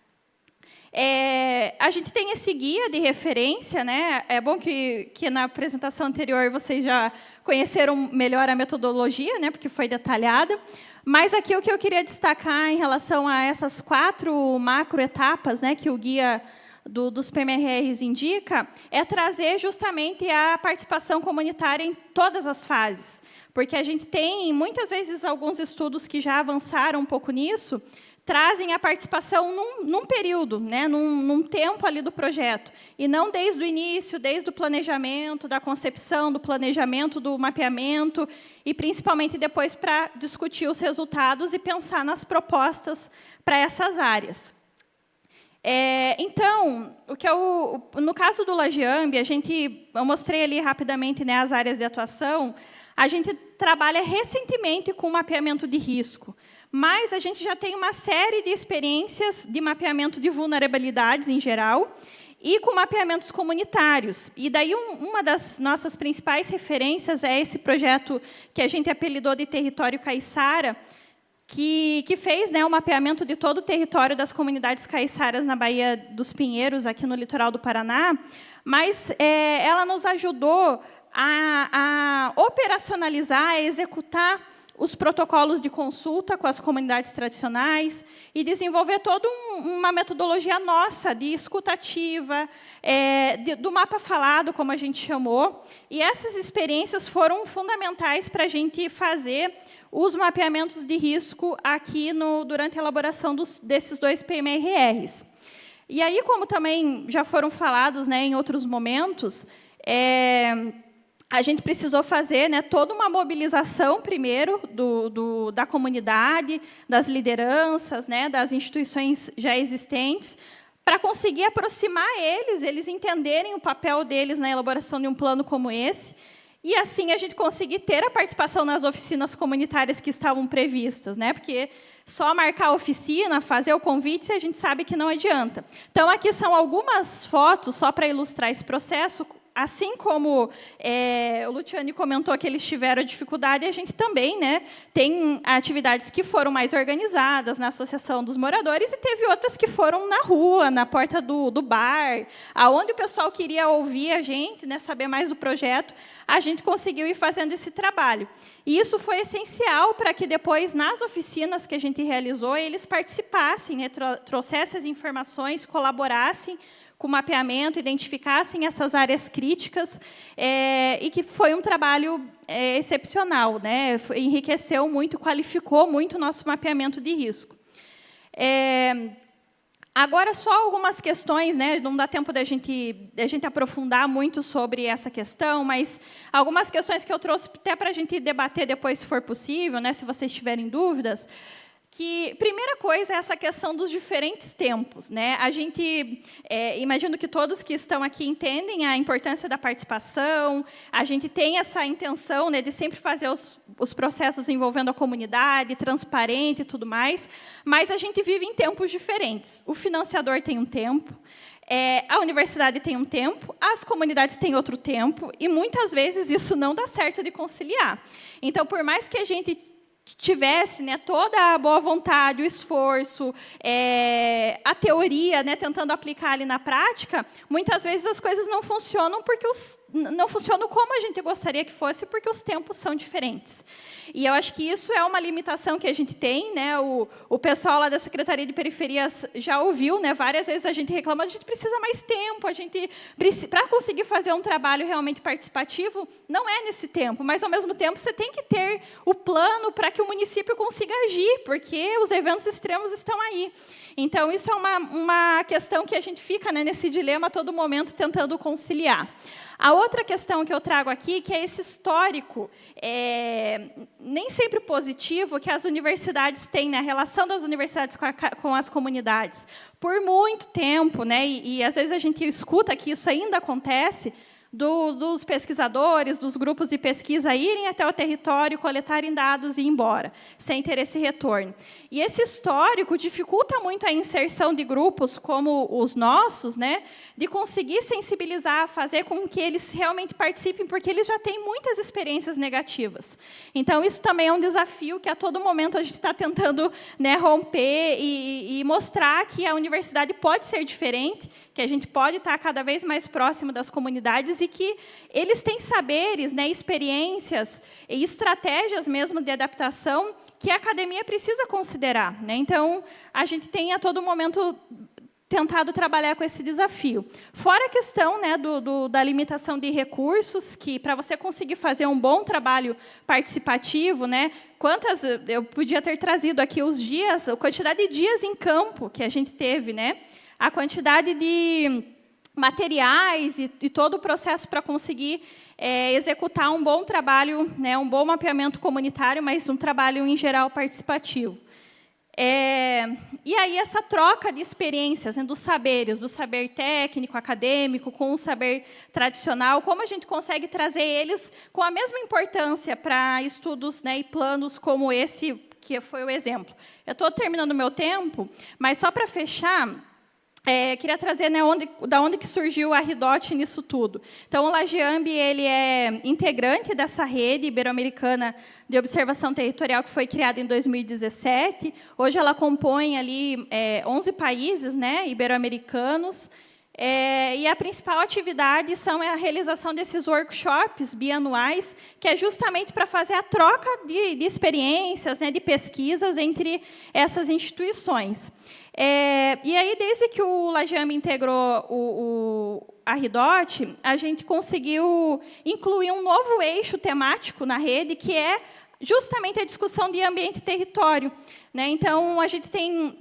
A gente tem esse guia de referência, né? É bom que na apresentação anterior vocês já conheceram melhor a metodologia, né? Porque foi detalhada. Mas aqui o que eu queria destacar em relação a essas 4 macroetapas, né, que o guia dos PMRRs indica, é trazer justamente a participação comunitária em todas as fases. Porque a gente tem, muitas vezes, alguns estudos que já avançaram um pouco nisso, trazem a participação num período, né, num tempo ali do projeto, e não desde o início, desde o planejamento, da concepção, do planejamento, do mapeamento, e principalmente depois para discutir os resultados e pensar nas propostas para essas áreas. Então, no caso do LAGEAMB, eu mostrei ali rapidamente, né, as áreas de atuação, a gente trabalha recentemente com mapeamento de risco, mas a gente já tem uma série de experiências de mapeamento de vulnerabilidades em geral e com mapeamentos comunitários. E daí uma das nossas principais referências é esse projeto que a gente apelidou de Território Caiçara, que fez, né, o mapeamento de todo o território das comunidades caiçaras na Baía dos Pinheiros, aqui no litoral do Paraná, mas ela nos ajudou a operacionalizar, a executar os protocolos de consulta com as comunidades tradicionais e desenvolver toda uma metodologia nossa de escutativa, do mapa falado, como a gente chamou. E essas experiências foram fundamentais para a gente fazer os mapeamentos de risco aqui durante a elaboração desses 2 PMRRs. E aí, como também já foram falados, né, em outros momentos, a gente precisou fazer, né, toda uma mobilização, primeiro, da comunidade, das lideranças, né, das instituições já existentes, para conseguir aproximar eles entenderem o papel deles na elaboração de um plano como esse, e, assim, a gente conseguir ter a participação nas oficinas comunitárias que estavam previstas, né, porque só marcar a oficina, fazer o convite, a gente sabe que não adianta. Então, aqui são algumas fotos, só para ilustrar esse processo. Assim como o Luciane comentou que eles tiveram dificuldade, a gente também, né, tem atividades que foram mais organizadas na Associação dos Moradores e teve outras que foram na rua, na porta do bar, aonde o pessoal queria ouvir a gente, né, saber mais do projeto, a gente conseguiu ir fazendo esse trabalho. E isso foi essencial para que depois, nas oficinas que a gente realizou, eles participassem, né, trouxessem as informações, colaborassem com mapeamento, identificassem essas áreas críticas, e que foi um trabalho excepcional, né? Enriqueceu muito, qualificou muito o nosso mapeamento de risco. Agora, só algumas questões, né? Não dá tempo da gente aprofundar muito sobre essa questão, mas algumas questões que eu trouxe até para a gente debater depois, se for possível, né? Se vocês tiverem dúvidas. Que, primeira coisa, é essa questão dos diferentes tempos, né? A gente, imagino que todos que estão aqui entendem a importância da participação, a gente tem essa intenção, né, de sempre fazer os processos envolvendo a comunidade, transparente e tudo mais, mas a gente vive em tempos diferentes. O financiador tem um tempo, a universidade tem um tempo, as comunidades têm outro tempo, e muitas vezes isso não dá certo de conciliar. Então, por mais que a gente tivesse, né, toda a boa vontade, o esforço, a teoria, né, tentando aplicar ali na prática, muitas vezes as coisas não funcionam porque não funcionam como a gente gostaria que fosse, porque os tempos são diferentes. E eu acho que isso é uma limitação que a gente tem, né? O pessoal lá da Secretaria de Periferias já ouviu, né? Várias vezes a gente reclama, a gente precisa mais tempo, para conseguir fazer um trabalho realmente participativo, não é nesse tempo, mas, ao mesmo tempo, você tem que ter o plano para que o município consiga agir, porque os eventos extremos estão aí. Então, isso é uma questão que a gente fica, né, nesse dilema a todo momento tentando conciliar. A outra questão que eu trago aqui, que é esse histórico, nem sempre positivo, que as universidades têm, né, a relação das universidades com as comunidades. Por muito tempo, né, e às vezes a gente escuta que isso ainda acontece, dos pesquisadores, dos grupos de pesquisa irem até o território, coletarem dados e ir embora, sem ter esse retorno. E esse histórico dificulta muito a inserção de grupos como os nossos, né, de conseguir sensibilizar, fazer com que eles realmente participem, porque eles já têm muitas experiências negativas. Então, isso também é um desafio que, a todo momento, a gente está tentando, né, romper e mostrar que a universidade pode ser diferente, que a gente pode estar cada vez mais próximo das comunidades e que eles têm saberes, né, experiências e estratégias mesmo de adaptação que a academia precisa considerar, né? Então, a gente tem, a todo momento, tentado trabalhar com esse desafio. Fora a questão, né, da limitação de recursos, que, para você conseguir fazer um bom trabalho participativo, né, eu podia ter trazido aqui os dias, a quantidade de dias em campo que a gente teve, né, a quantidade de materiais e todo o processo para conseguir executar um bom trabalho, né, um bom mapeamento comunitário, mas um trabalho, em geral, participativo. E aí, essa troca de experiências, né, dos saberes, do saber técnico, acadêmico, com o saber tradicional, como a gente consegue trazer eles com a mesma importância para estudos, né, e planos como esse, que foi o exemplo. Eu estou terminando o meu tempo, mas, só para fechar, queria trazer, né, da onde que surgiu a RIDOT nisso tudo. Então, o LAGEAMB, ele é integrante dessa rede ibero-americana de observação territorial que foi criada em 2017. Hoje ela compõe ali 11 países, né, ibero-americanos. E a principal atividade é a realização desses workshops bianuais, que é justamente para fazer a troca de experiências, né, de pesquisas entre essas instituições. E aí, desde que o LAGEAMB integrou a RIDOT, a gente conseguiu incluir um novo eixo temático na rede, que é justamente a discussão de ambiente e território, né? Então, a gente tem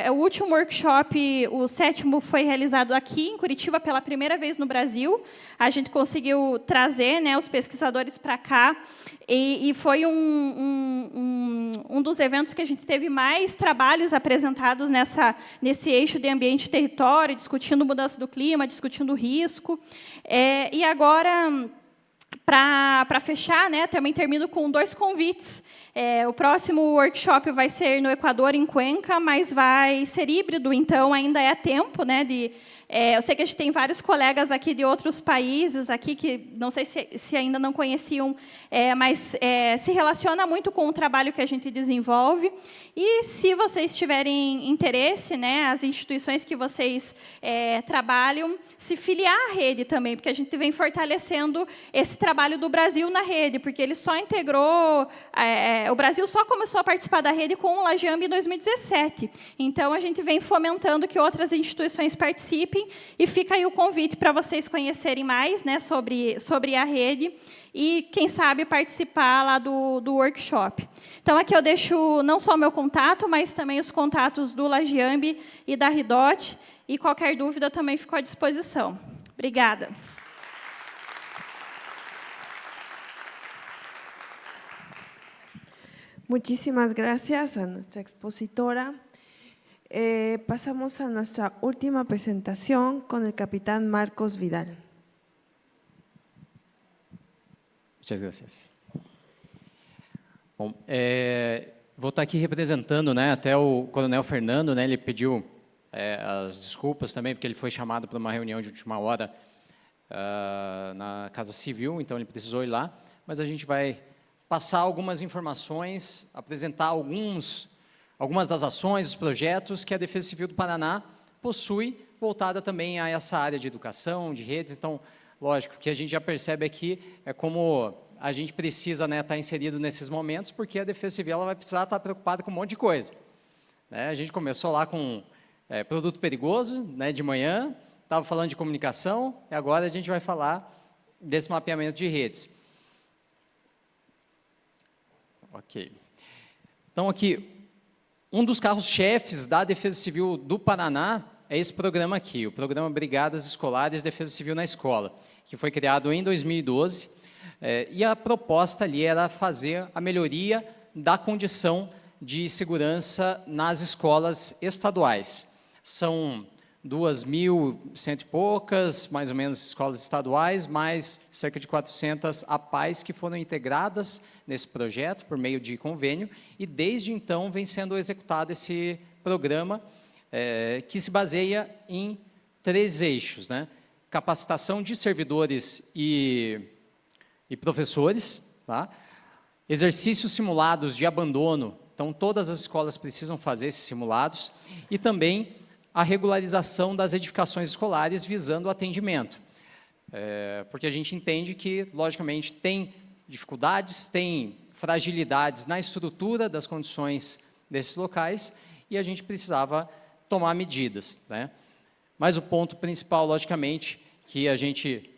o último workshop, o 7º, foi realizado aqui em Curitiba pela primeira vez no Brasil. A gente conseguiu trazer, né, os pesquisadores para cá, e foi um dos eventos que a gente teve mais trabalhos apresentados nesse eixo de ambiente e território, discutindo mudança do clima, discutindo risco. E agora, para fechar, né, também termino com 2 convites. O próximo workshop vai ser no Equador, em Cuenca, mas vai ser híbrido, então ainda é tempo, né, eu sei que a gente tem vários colegas aqui de outros países, aqui que não sei se ainda não conheciam, mas se relaciona muito com o trabalho que a gente desenvolve. E, se vocês tiverem interesse, né, as instituições que vocês trabalham, se filiar à rede também, porque a gente vem fortalecendo esse trabalho do Brasil na rede, porque ele só integrou, o Brasil só começou a participar da rede com o LAGEAMB em 2017. Então, a gente vem fomentando que outras instituições participem, participem, e fica aí o convite para vocês conhecerem mais, né, sobre a rede, e, quem sabe, participar lá do workshop. Então, aqui eu deixo não só o meu contato, mas também os contatos do Lagiambi e da RIDOT, e qualquer dúvida também fico à disposição. Obrigada. Muchísimas gracias a nuestra expositora. Pasamos a nuestra última presentación con el capitán Marcos Vidal. Muchas gracias. Bom, vou estar aqui representando, né, até o Coronel Fernando, né, ele pediu as desculpas também, porque ele foi chamado para uma reunião de última hora na Casa Civil, então ele precisou ir lá, mas a gente vai passar algumas informações, apresentar algumas das ações, os projetos que a Defesa Civil do Paraná possui, voltada também a essa área de educação, de redes. Então, lógico, o que a gente já percebe aqui é como a gente precisa, né, estar inserido nesses momentos, porque a Defesa Civil ela vai precisar estar preocupada com um monte de coisa. Né? A gente começou lá com produto perigoso, né, de manhã, estava falando de comunicação, e agora a gente vai falar desse mapeamento de redes. Ok. Então, aqui, um dos carros-chefes da Defesa Civil do Paraná é esse programa aqui, o Programa Brigadas Escolares Defesa Civil na Escola, que foi criado em 2012, e a proposta ali era fazer a melhoria da condição de segurança nas escolas estaduais. São 2.100 e poucas, mais ou menos, escolas estaduais, mais cerca de 400 APAES que foram integradas nesse projeto por meio de convênio, e desde então vem sendo executado esse programa que se baseia em 3 eixos, né? Capacitação de servidores e professores, tá? Exercícios simulados de abandono, então todas as escolas precisam fazer esses simulados, e também a regularização das edificações escolares visando o atendimento. Porque a gente entende que, logicamente, tem dificuldades, tem fragilidades na estrutura das condições desses locais, e a gente precisava tomar medidas, né? Mas o ponto principal, logicamente, que a gente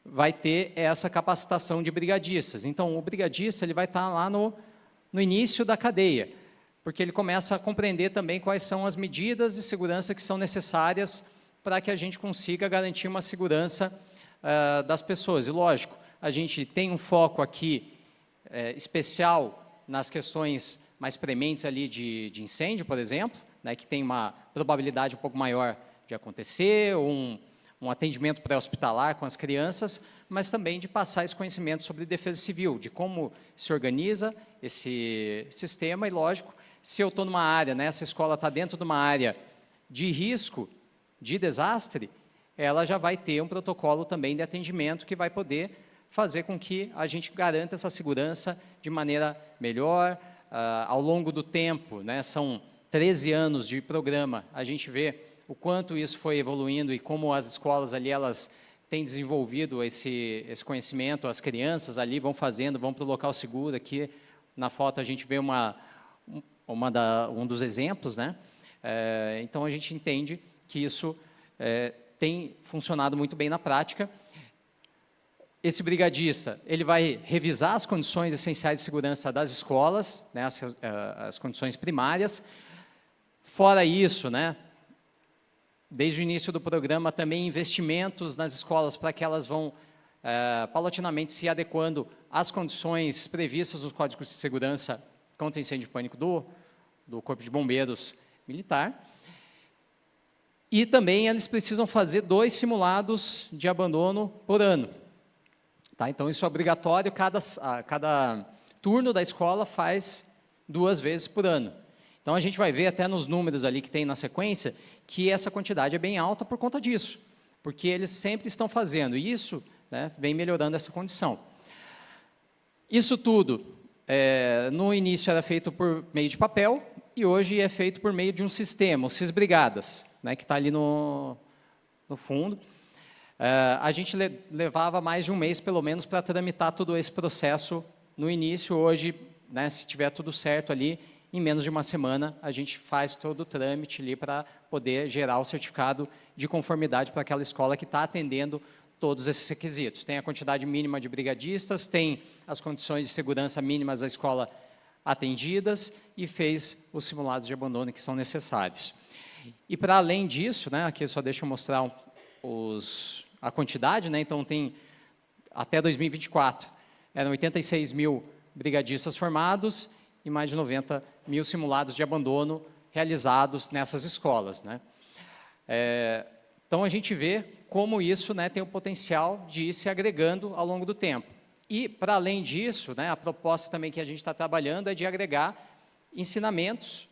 vai ter é essa capacitação de brigadistas. Então, o brigadista ele vai estar lá no início da cadeia, porque ele começa a compreender também quais são as medidas de segurança que são necessárias para que a gente consiga garantir uma segurança das pessoas. E, lógico, a gente tem um foco aqui especial nas questões mais prementes ali de incêndio, por exemplo, né, que tem uma probabilidade um pouco maior de acontecer, um atendimento pré-hospitalar com as crianças, mas também de passar esse conhecimento sobre defesa civil, de como se organiza esse sistema. E, lógico, se eu estou numa área, né, essa escola está dentro de uma área de risco, de desastre, ela já vai ter um protocolo também de atendimento que vai poder fazer com que a gente garanta essa segurança de maneira melhor. Ao longo do tempo, né, são 13 anos de programa, a gente vê o quanto isso foi evoluindo e como as escolas ali, elas têm desenvolvido esse conhecimento, as crianças ali vão fazendo, vão para o local seguro. Aqui na foto a gente vê um dos exemplos, né? Então a gente entende que isso tem funcionado muito bem na prática. Esse brigadista, ele vai revisar as condições essenciais de segurança das escolas, né, as condições primárias. Fora isso, né, desde o início do programa, também investimentos nas escolas para que elas vão paulatinamente se adequando às condições previstas no Código de Segurança contra Incêndio e Pânico do Corpo de Bombeiros Militar. E também eles precisam fazer 2 simulados de abandono por ano. Tá? Então, isso é obrigatório, cada turno da escola faz 2 vezes por ano. Então, a gente vai ver até nos números ali que tem na sequência, que essa quantidade é bem alta por conta disso, porque eles sempre estão fazendo, e isso, né, vem melhorando essa condição. Isso tudo, no início era feito por meio de papel, e hoje é feito por meio de um sistema, o CIS-Brigadas, né, que está ali no fundo. A gente levava mais de um mês, pelo menos, para tramitar todo esse processo no início. Hoje, né, se tiver tudo certo ali, em menos de uma semana, a gente faz todo o trâmite ali para poder gerar o certificado de conformidade para aquela escola que está atendendo todos esses requisitos. Tem a quantidade mínima de brigadistas, tem as condições de segurança mínimas da escola atendidas e fez os simulados de abandono que são necessários. E, para além disso, né, aqui só deixa eu mostrar a quantidade, né, então tem, até 2024, eram 86 mil brigadistas formados e mais de 90 mil simulados de abandono realizados nessas escolas, né. Então, a gente vê como isso, né, tem o potencial de ir se agregando ao longo do tempo. E, para além disso, né, a proposta também que a gente está trabalhando é de agregar ensinamentos,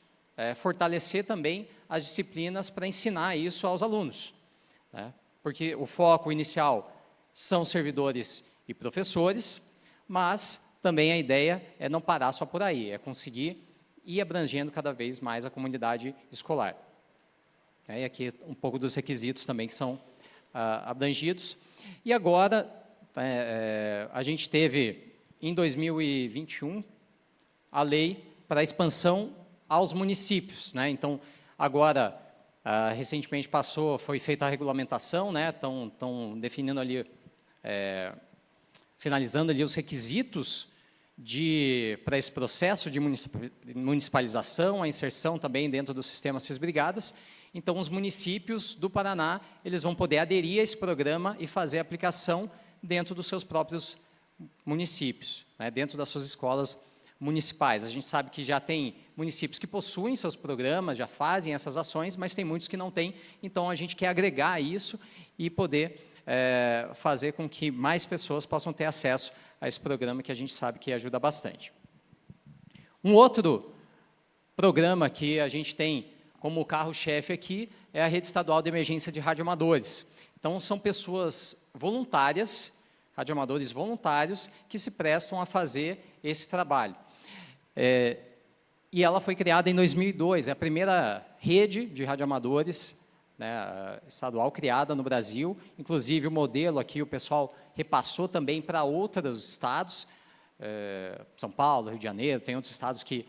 fortalecer também as disciplinas para ensinar isso aos alunos, né, porque o foco inicial são servidores e professores, mas também a ideia é não parar só por aí, é conseguir ir abrangendo cada vez mais a comunidade escolar. E aqui um pouco dos requisitos também que são abrangidos. E agora, a gente teve, em 2021, a lei para a expansão aos municípios, né? Então, agora, recentemente foi feita a regulamentação, né? Estão definindo ali, finalizando ali os requisitos para esse processo de municipalização, a inserção também dentro do sistema Cisbrigadas. Então, os municípios do Paraná, eles vão poder aderir a esse programa e fazer a aplicação dentro dos seus próprios municípios, né, dentro das suas escolas municipais. A gente sabe que já tem municípios que possuem seus programas, já fazem essas ações, mas tem muitos que não têm, então a gente quer agregar isso e poder fazer com que mais pessoas possam ter acesso a esse programa que a gente sabe que ajuda bastante. Um outro programa que a gente tem como carro-chefe aqui é a Rede Estadual de Emergência de Radioamadores. Então, são pessoas voluntárias, radioamadores voluntários, que se prestam a fazer esse trabalho. E ela foi criada em 2002, é a primeira rede de radioamadores, né, estadual criada no Brasil. Inclusive, o modelo aqui, o pessoal repassou também para outros estados, São Paulo, Rio de Janeiro, tem outros estados que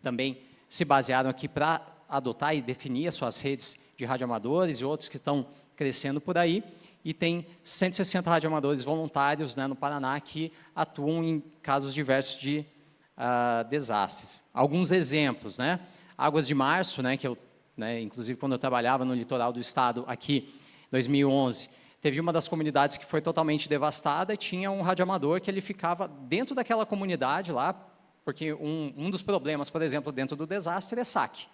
também se basearam aqui para adotar e definir as suas redes de radioamadores e outros que estão crescendo por aí. E tem 160 radioamadores voluntários, né, no Paraná que atuam em casos diversos de desastres. Alguns exemplos, né? Águas de Março, né, que eu, né, inclusive quando eu trabalhava no litoral do estado aqui, em 2011, teve uma das comunidades que foi totalmente devastada e tinha um radioamador que ele ficava dentro daquela comunidade lá, porque um dos problemas, por exemplo, dentro do desastre é saque.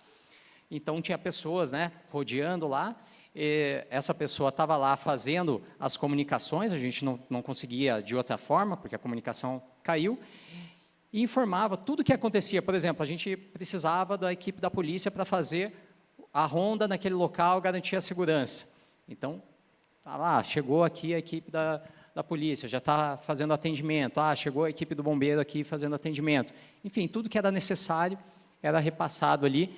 Então, tinha pessoas, né, rodeando lá, e essa pessoa estava lá fazendo as comunicações, a gente não conseguia de outra forma, porque a comunicação caiu, e informava tudo o que acontecia. Por exemplo, a gente precisava da equipe da polícia para fazer a ronda naquele local, garantir a segurança. Então, tá lá, chegou aqui a equipe da polícia, já está fazendo atendimento, chegou a equipe do bombeiro aqui fazendo atendimento. Enfim, tudo que era necessário era repassado ali,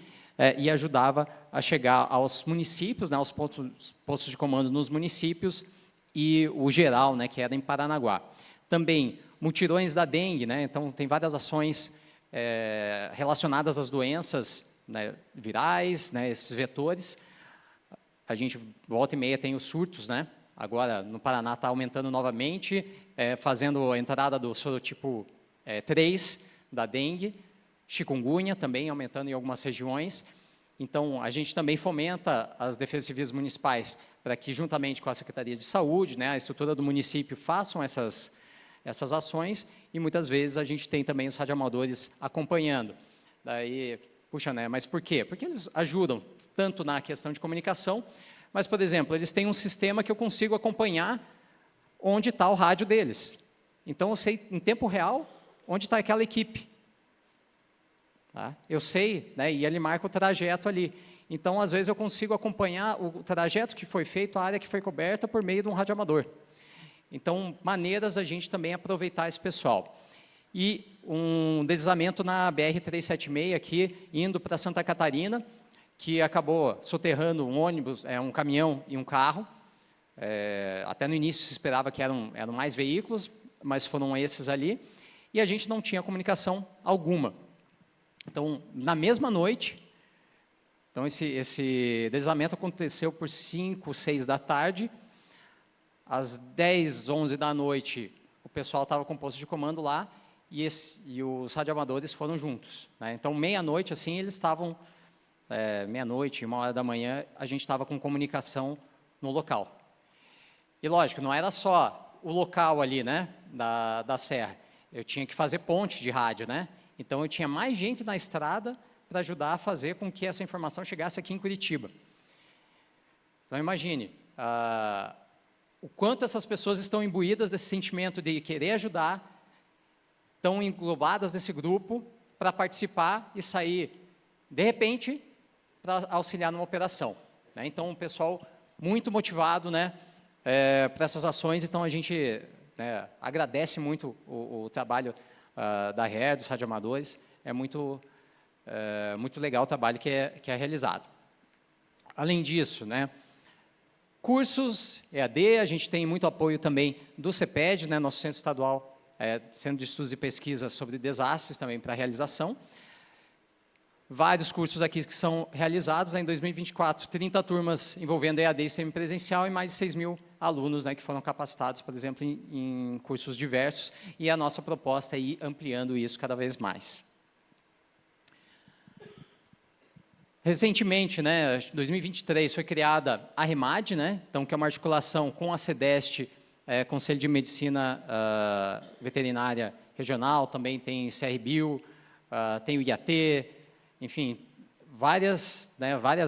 e ajudava a chegar aos municípios, né, aos postos de comando nos municípios e o geral, né, que era em Paranaguá. Também, mutirões da dengue, né, então tem várias ações relacionadas às doenças, né, virais, né, esses vetores. A gente, volta e meia, tem os surtos, né, agora no Paraná está aumentando novamente, fazendo a entrada do sorotipo 3 da dengue, chikungunya também aumentando em algumas regiões. Então, a gente também fomenta as defesas civis municipais para que, juntamente com a Secretaria de Saúde, né, a estrutura do município, façam essas ações, e muitas vezes a gente tem também os radioamadores acompanhando. Daí, puxa, né, mas por quê? Porque eles ajudam tanto na questão de comunicação, mas, por exemplo, eles têm um sistema que eu consigo acompanhar onde está o rádio deles. Então, eu sei, em tempo real, onde está aquela equipe. Tá? Eu sei, né, e ele marca o trajeto ali. Então, às vezes, eu consigo acompanhar o trajeto que foi feito, a área que foi coberta, por meio de um radioamador. Então, maneiras da gente também aproveitar esse pessoal. E um deslizamento na BR-376 aqui, indo para Santa Catarina, que acabou soterrando um ônibus, um caminhão e um carro. Até no início se esperava que eram mais veículos, mas foram esses ali. E a gente não tinha comunicação alguma. Então, na mesma noite, Então, esse deslizamento aconteceu por 5, 6 da tarde. Às 10, 11 da noite, o pessoal estava com o posto de comando lá e os radioamadores foram juntos, né? Então, meia-noite, assim, eles estavam, meia-noite, 1h da manhã, a gente estava com comunicação no local. E, lógico, não era só o local ali, né, da serra. Eu tinha que fazer ponte de rádio, né? Então, eu tinha mais gente na estrada para ajudar a fazer com que essa informação chegasse aqui em Curitiba. Então, imagine o quanto essas pessoas estão imbuídas desse sentimento de querer ajudar, estão englobadas nesse grupo para participar e sair, de repente, para auxiliar numa operação, né? Então, o pessoal muito motivado, né, para essas ações. Então, a gente, né, agradece muito o trabalho da RER, dos radioamadores. É muito legal o trabalho que é realizado. Além disso, né, cursos EAD, a gente tem muito apoio também do CEPED, né, nosso Centro Estadual, Centro de Estudos e Pesquisa sobre Desastres, também para realização. Vários cursos aqui que são realizados, né, em 2024, 30 turmas envolvendo EAD e semipresencial e mais de 6.000 alunos, né, que foram capacitados, por exemplo, em cursos diversos, e a nossa proposta é ir ampliando isso cada vez mais. Recentemente, né, 2023, foi criada a REMAD, né, então, que é uma articulação com a CEDEST, Conselho de Medicina Veterinária Regional, também tem CRBio, tem o IAT, enfim, várias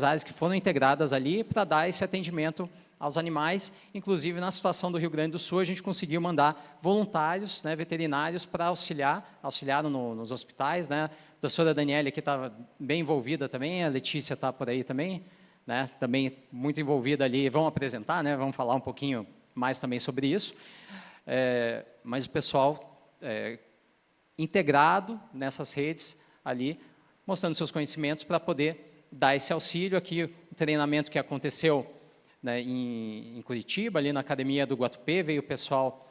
áreas que foram integradas ali para dar esse atendimento aos animais. Inclusive, na situação do Rio Grande do Sul, a gente conseguiu mandar voluntários, né, veterinários para auxiliaram nos hospitais, né? A professora Daniela aqui estava bem envolvida também, a Letícia está por aí também, né, também muito envolvida ali. Vão apresentar, né, vamos falar um pouquinho mais também sobre isso. Mas o pessoal integrado nessas redes ali, mostrando seus conhecimentos para poder dar esse auxílio. Aqui, o treinamento que aconteceu, né, em Curitiba, ali na Academia do Guatupê, veio o pessoal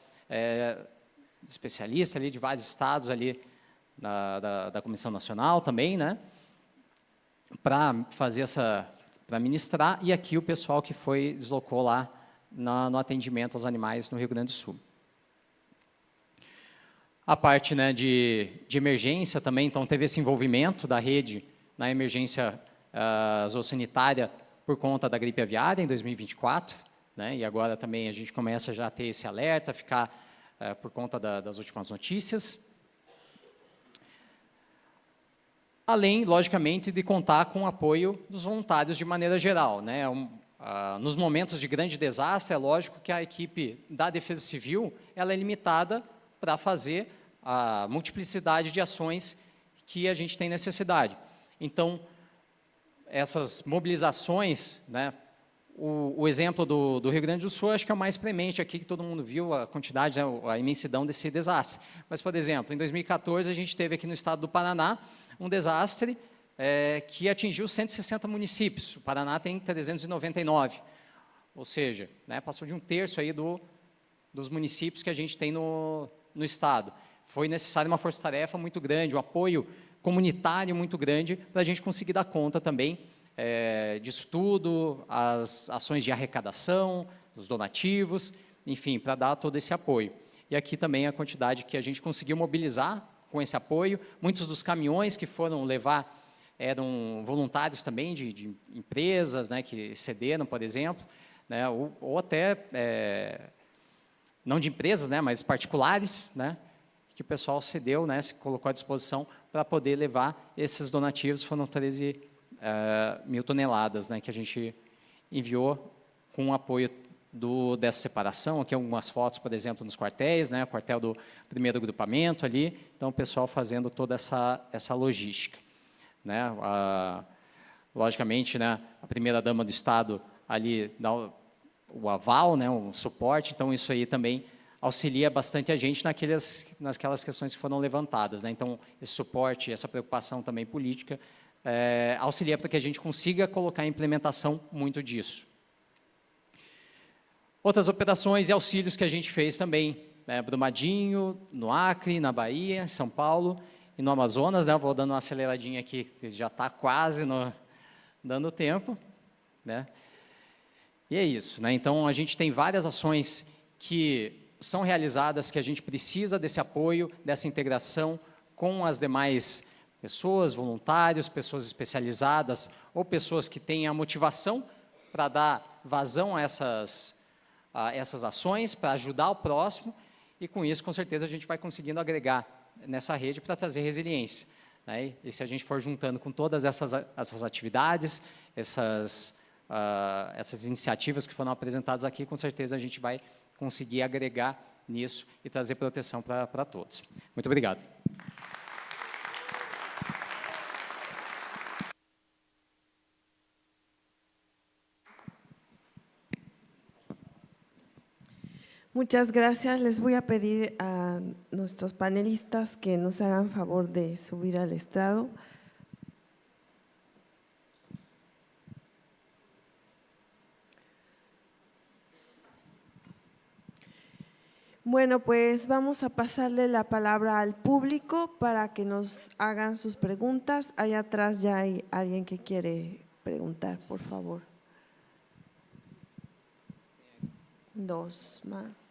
especialista ali de vários estados ali, da Comissão Nacional também, né, para fazer para ministrar, e aqui o pessoal que deslocou lá no atendimento aos animais no Rio Grande do Sul. A parte, né, de emergência também, então teve esse envolvimento da rede na emergência zoossanitária por conta da gripe aviária em 2024, né, e agora também a gente começa já a ter esse alerta, ficar por conta das últimas notícias. Além, logicamente, de contar com o apoio dos voluntários de maneira geral, né. Nos momentos de grande desastre, é lógico que a equipe da Defesa Civil ela é limitada para fazer a multiplicidade de ações que a gente tem necessidade. Então, essas mobilizações, né, o exemplo do Rio Grande do Sul, acho que é o mais premente aqui, que todo mundo viu a quantidade, né, a imensidão desse desastre. Mas, por exemplo, em 2014, a gente teve aqui no estado do Paraná um desastre que atingiu 160 municípios. O Paraná tem 399, ou seja, né, passou de 1/3 aí dos municípios que a gente tem no estado. Foi necessária uma força-tarefa muito grande, um apoio comunitário muito grande para a gente conseguir dar conta também disso tudo, as ações de arrecadação, os donativos, enfim, para dar todo esse apoio. E aqui também a quantidade que a gente conseguiu mobilizar com esse apoio. Muitos dos caminhões que foram levar eram voluntários também de empresas, né, que cederam, por exemplo, né, ou até, não de empresas, né, mas particulares, né, que o pessoal cedeu, né, se colocou à disposição para poder levar esses donativos. Foram 13.000 toneladas, né, que a gente enviou com o apoio dessa separação. Aqui algumas fotos, por exemplo, nos quartéis, né, o quartel do 1º agrupamento ali. Então, o pessoal fazendo toda essa logística, né. Logicamente, né, a primeira-dama do Estado ali dá o aval, né, o suporte. Então, isso aí também auxilia bastante a gente naquelas questões que foram levantadas, né. Então, esse suporte, essa preocupação também política, auxilia para que a gente consiga colocar em implementação muito disso. Outras operações e auxílios que a gente fez também, né, Brumadinho, no Acre, na Bahia, em São Paulo e no Amazonas, né. Eu vou dando uma aceleradinha aqui, que já está quase dando tempo, né? E é isso, né? Então, a gente tem várias ações que são realizadas, que a gente precisa desse apoio, dessa integração com as demais pessoas, voluntários, pessoas especializadas ou pessoas que têm a motivação para dar vazão a essas ações, para ajudar o próximo, e com isso, com certeza, a gente vai conseguindo agregar nessa rede para trazer resiliência, né? E se a gente for juntando com todas essas atividades, essas iniciativas que foram apresentadas aqui, com certeza a gente vai conseguir agregar nisso e trazer proteção para todos. Muito obrigado. Muchas gracias. Les voy a pedir a nuestros panelistas que nos hagan favor de subir al estrado. Bueno, pues vamos a pasarle la palabra al público para que nos hagan sus preguntas. Allá atrás ya hay alguien que quiere preguntar, por favor. Dos más.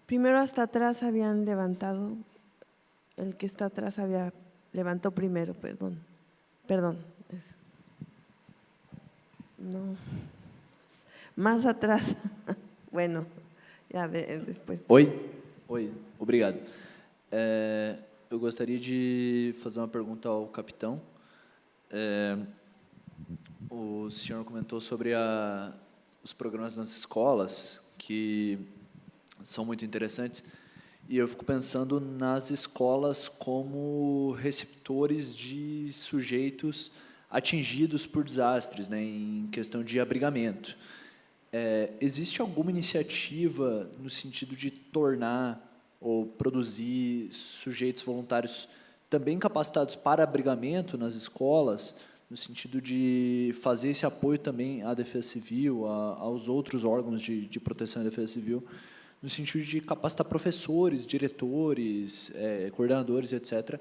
Primero hasta atrás habían levantado, el que está atrás levantó primero, perdón. No, más atrás, bueno, já depois. Oi, obrigado. Eu gostaria de fazer uma pergunta ao capitão. O senhor comentou sobre os programas nas escolas, que são muito interessantes, e eu fico pensando nas escolas como receptores de sujeitos atingidos por desastres, né, em questão de abrigamento. Existe alguma iniciativa no sentido de tornar ou produzir sujeitos voluntários também capacitados para abrigamento nas escolas, no sentido de fazer esse apoio também à Defesa Civil, aos outros órgãos de proteção e defesa civil, no sentido de capacitar professores, diretores, coordenadores, etc.,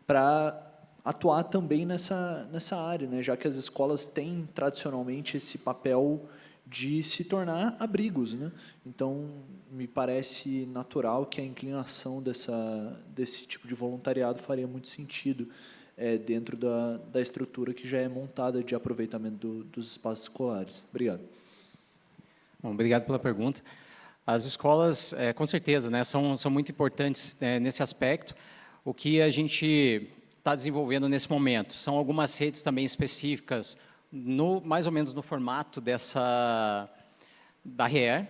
para atuar também nessa área, né? Já que as escolas têm tradicionalmente esse papel de se tornar abrigos, né? Então, me parece natural que a inclinação desse tipo de voluntariado faria muito sentido dentro da estrutura que já é montada de aproveitamento dos espaços escolares. Obrigado. Bom, obrigado pela pergunta. As escolas, com certeza, né, são muito importantes nesse aspecto. O que a gente está desenvolvendo nesse momento são algumas redes também específicas, mais ou menos no formato da REER,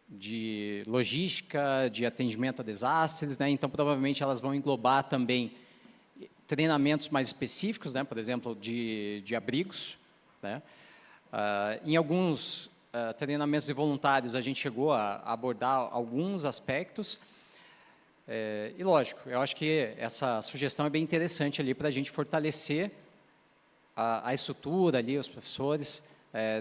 de logística, de atendimento a desastres, né? Então, provavelmente, elas vão englobar também treinamentos mais específicos, né? Por exemplo, de abrigos, né? Em alguns treinamentos de voluntários, a gente chegou a abordar alguns aspectos. E, lógico, eu acho que essa sugestão é bem interessante ali para a gente fortalecer a estrutura ali, os professores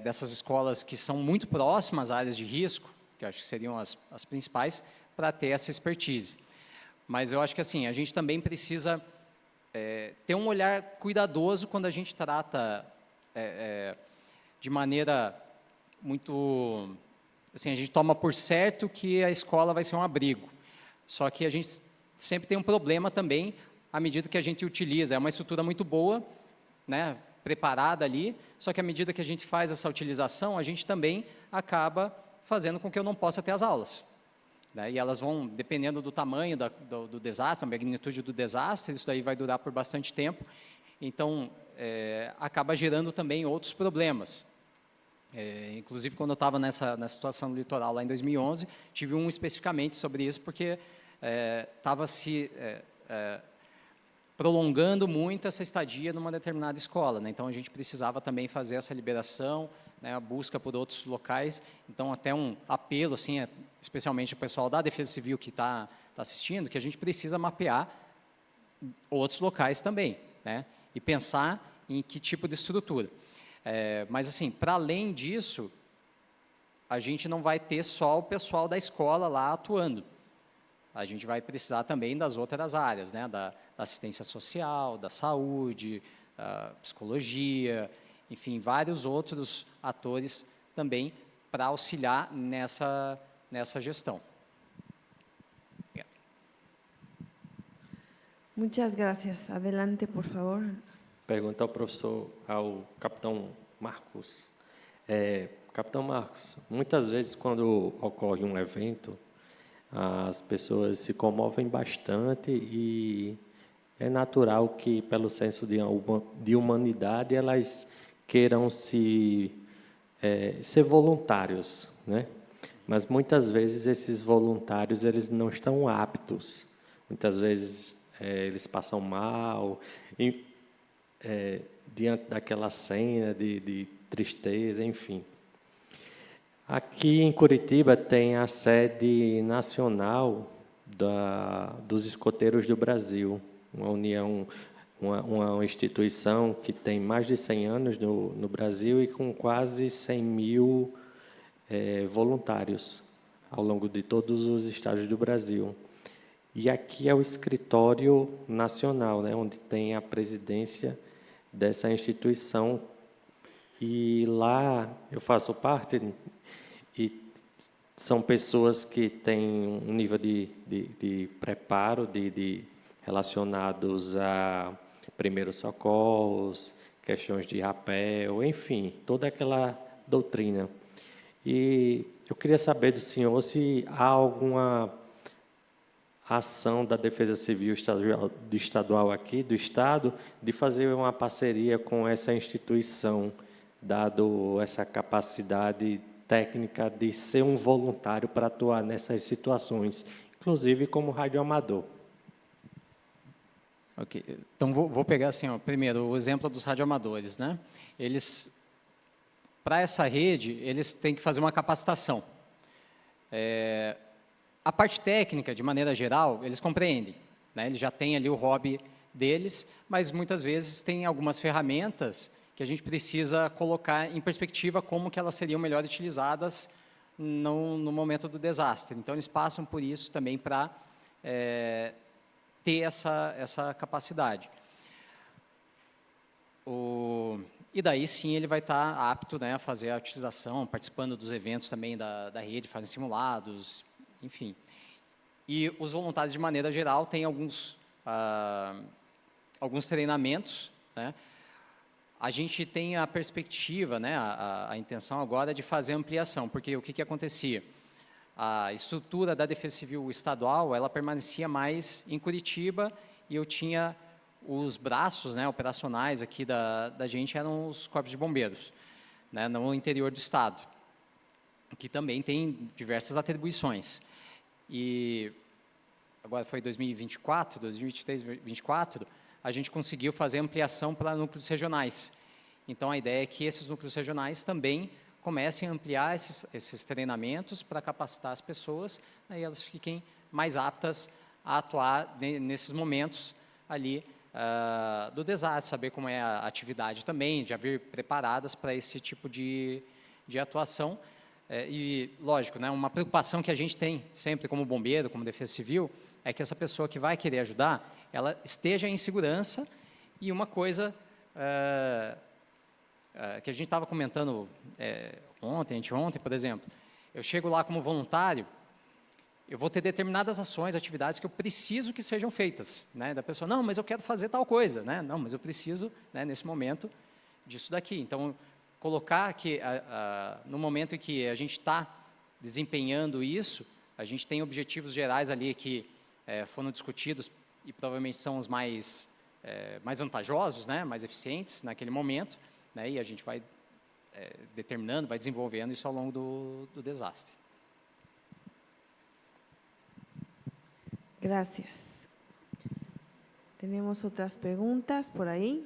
dessas escolas que são muito próximas às áreas de risco, que eu acho que seriam as principais, para ter essa expertise. Mas eu acho que assim, a gente também precisa ter um olhar cuidadoso quando a gente trata de maneira muito... Assim, a gente toma por certo que a escola vai ser um abrigo. Só que a gente sempre tem um problema também à medida que a gente utiliza. É uma estrutura muito boa, né, preparada ali, só que à medida que a gente faz essa utilização, a gente também acaba fazendo com que eu não possa ter as aulas, né? E elas vão, dependendo do tamanho do desastre, a magnitude do desastre, isso daí vai durar por bastante tempo, então acaba gerando também outros problemas. Inclusive, quando eu estava nessa situação do litoral lá em 2011, tive um especificamente sobre isso, porque estava se prolongando muito essa estadia numa determinada escola, né? Então, a gente precisava também fazer essa liberação, né, a busca por outros locais. Então, até um apelo, assim, especialmente o pessoal da Defesa Civil que está assistindo, que a gente precisa mapear outros locais também, né, e pensar em que tipo de estrutura. Mas, assim, para além disso, a gente não vai ter só o pessoal da escola lá atuando. A gente vai precisar também das outras áreas, né, da assistência social, da saúde, da psicologia, enfim, vários outros atores também para auxiliar nessa gestão. Muchas gracias. Adelante, por favor. Pergunta ao capitão Marcos. Capitão Marcos, muitas vezes quando ocorre um evento, as pessoas se comovem bastante e é natural que, pelo senso de humanidade, elas queiram ser voluntários, né? Mas muitas vezes esses voluntários eles não estão aptos. Muitas vezes eles passam mal diante daquela cena de tristeza, enfim. Aqui em Curitiba tem a sede nacional dos escoteiros do Brasil, uma união, uma instituição que tem mais de 100 anos no Brasil e com quase 100 mil voluntários ao longo de todos os estados do Brasil. E aqui é o escritório nacional, né, onde tem a presidência dessa instituição. E lá eu faço parte, e são pessoas que têm um nível de preparo relacionados a primeiros socorros, questões de rapel, enfim, toda aquela doutrina. E eu queria saber do senhor se há alguma ação da Defesa Civil estadual aqui, do Estado, de fazer uma parceria com essa instituição, dado essa capacidade técnica de ser um voluntário para atuar nessas situações, inclusive como radioamador. Ok, então vou pegar assim, ó, primeiro o exemplo dos radioamadores, né? Eles, para essa rede, eles têm que fazer uma capacitação. A parte técnica, de maneira geral, eles compreendem, né? Eles já têm ali o hobby deles, mas muitas vezes tem algumas ferramentas que a gente precisa colocar em perspectiva como que elas seriam melhor utilizadas no momento do desastre. Então, eles passam por isso também para ter essa capacidade. E daí, sim, ele vai estar apto, né, a fazer a utilização, participando dos eventos também da rede, fazem simulados, enfim. E os voluntários, de maneira geral, têm alguns treinamentos, né? A gente tem a perspectiva, né, a intenção agora de fazer ampliação, porque o que acontecia? A estrutura da Defesa Civil estadual, ela permanecia mais em Curitiba, e eu tinha os braços, né, operacionais aqui da gente, eram os corpos de bombeiros, né, no interior do estado, que também tem diversas atribuições. E agora foi 2024, 2023, 2024, a gente conseguiu fazer ampliação para núcleos regionais. Então, a ideia é que esses núcleos regionais também comecem a ampliar esses treinamentos para capacitar as pessoas, né, e elas fiquem mais aptas a atuar nesses momentos ali do desastre, saber como é a atividade também, já vir preparadas para esse tipo de atuação. E, lógico, né, uma preocupação que a gente tem sempre como bombeiro, como Defesa Civil, é que essa pessoa que vai querer ajudar, ela esteja em segurança. E uma coisa que a gente estava comentando anteontem, por exemplo, eu chego lá como voluntário, eu vou ter determinadas ações, atividades que eu preciso que sejam feitas, né? Da pessoa, não, mas eu quero fazer tal coisa, né? Não, mas eu preciso, né, nesse momento, disso daqui. Então, colocar que, no momento em que a gente está desempenhando isso, a gente tem objetivos gerais ali que foram discutidos e provavelmente são os mais vantajosos, né, mais eficientes naquele momento, né, e a gente vai determinando, vai desenvolvendo isso ao longo do desastre. Gracias. Tenemos otras preguntas por ahí.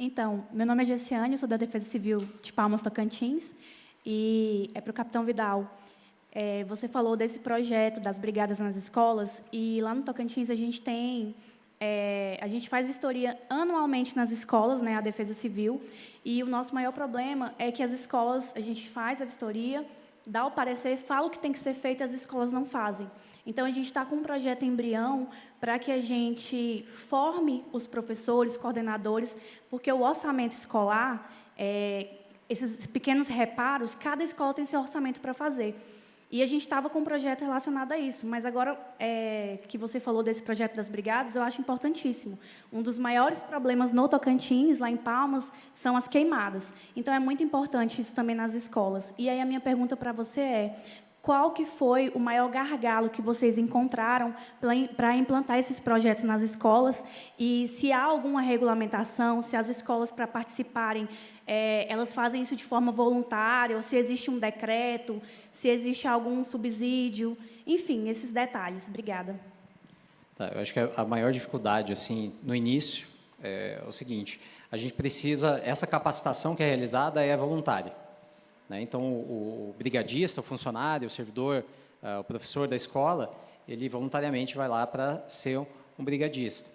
Então, meu nome é Gessiane, eu sou da Defesa Civil de Palmas, Tocantins, e é para o Capitão Vidal. Você falou desse projeto das brigadas nas escolas, e lá no Tocantins a gente tem... a gente faz vistoria anualmente nas escolas, né, a Defesa Civil, e o nosso maior problema é que as escolas, a gente faz a vistoria, dá o parecer, fala o que tem que ser feito, as escolas não fazem. Então, a gente está com um projeto embrião para que a gente forme os professores, coordenadores, porque o orçamento escolar, esses pequenos reparos, cada escola tem seu orçamento para fazer. E a gente estava com um projeto relacionado a isso, mas agora que você falou desse projeto das brigadas, eu acho importantíssimo. Um dos maiores problemas no Tocantins, lá em Palmas, são as queimadas. Então, é muito importante isso também nas escolas. E aí, a minha pergunta para você é: qual que foi o maior gargalo que vocês encontraram para implantar esses projetos nas escolas? E se há alguma regulamentação, se as escolas, para participarem, elas fazem isso de forma voluntária, ou se existe um decreto, se existe algum subsídio, enfim, esses detalhes. Obrigada. Tá, eu acho que a maior dificuldade, assim, no início, é o seguinte: a gente precisa, essa capacitação que é realizada é voluntária. Então, o brigadista, o funcionário, o servidor, o professor da escola, ele voluntariamente vai lá para ser um brigadista.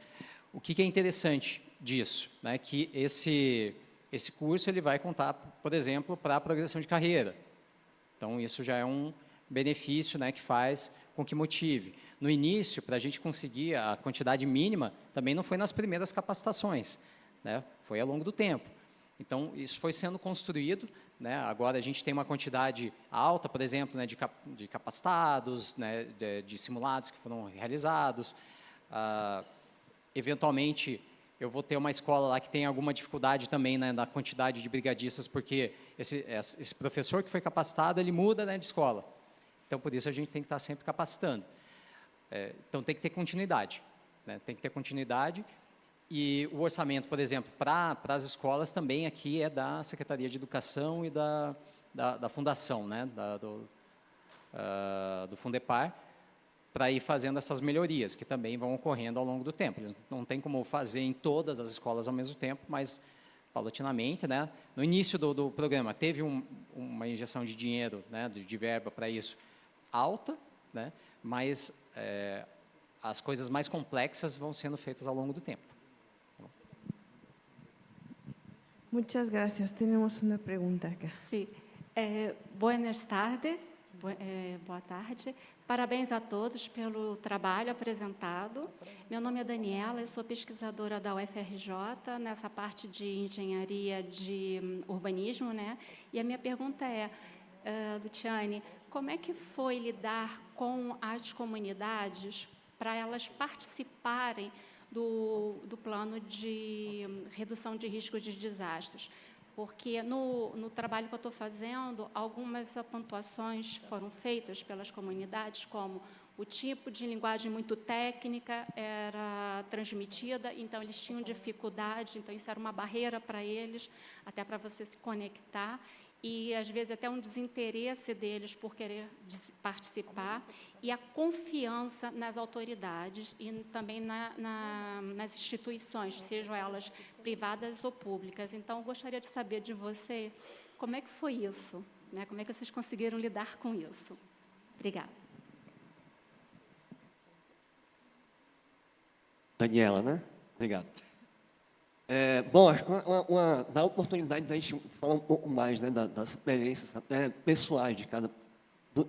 O que é interessante disso? Que esse curso ele vai contar, por exemplo, para a progressão de carreira. Então, isso já é um benefício que faz com que motive. No início, para a gente conseguir a quantidade mínima, também não foi nas primeiras capacitações, foi ao longo do tempo. Então, isso foi sendo construído. Agora, a gente tem uma quantidade alta, por exemplo, de capacitados, de simulados que foram realizados. Eventualmente, eu vou ter uma escola lá que tem alguma dificuldade também na quantidade de brigadistas, porque esse professor que foi capacitado, ele muda de escola. Então, por isso, a gente tem que estar sempre capacitando. Então, tem que ter continuidade. Tem que ter continuidade. E o orçamento, por exemplo, para as escolas também aqui é da Secretaria de Educação e da Fundação, do Fundepar, para ir fazendo essas melhorias, que também vão ocorrendo ao longo do tempo. Eles não tem como fazer em todas as escolas ao mesmo tempo, mas paulatinamente, no início do programa, teve uma injeção de dinheiro, de verba para isso, alta, mas as coisas mais complexas vão sendo feitas ao longo do tempo. Muchas gracias. Tenemos una pregunta acá. Sim. Buenas tardes. Boa tarde. Parabéns a todos pelo trabalho apresentado. Meu nome é Daniela, eu sou pesquisadora da UFRJ, nessa parte de engenharia de urbanismo, E a minha pergunta é, Luciane, como é que foi lidar com as comunidades para elas participarem do plano de redução de risco de desastres? Porque no trabalho que eu estou fazendo, algumas pontuações foram feitas pelas comunidades, como o tipo de linguagem muito técnica era transmitida, então eles tinham dificuldade, então isso era uma barreira para eles, até para você se conectar, e às vezes até um desinteresse deles por querer participar, e a confiança nas autoridades e também nas instituições, sejam elas privadas ou públicas. Então, eu gostaria de saber de você como é que foi isso, como é que vocês conseguiram lidar com isso. Obrigada. Daniela, Obrigado. Bom, acho que dá a oportunidade da gente falar um pouco mais das experiências até pessoais de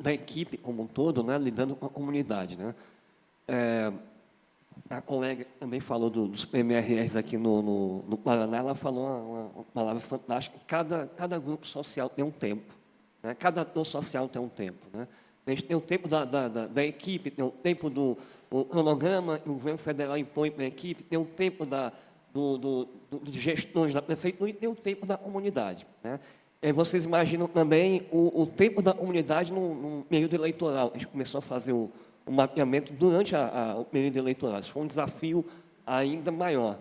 da equipe como um todo, lidando com a comunidade. A colega também falou dos PMRs aqui no Paraná, ela falou uma palavra fantástica: cada grupo social tem um tempo, cada ator social tem um tempo. A gente tem o tempo da equipe, tem o tempo do cronograma que o governo federal impõe para a equipe, tem o tempo de gestões da prefeitura e tem o tempo da comunidade. Vocês imaginam também o tempo da comunidade no período eleitoral. A gente começou a fazer o mapeamento durante o período eleitoral. Isso foi um desafio ainda maior.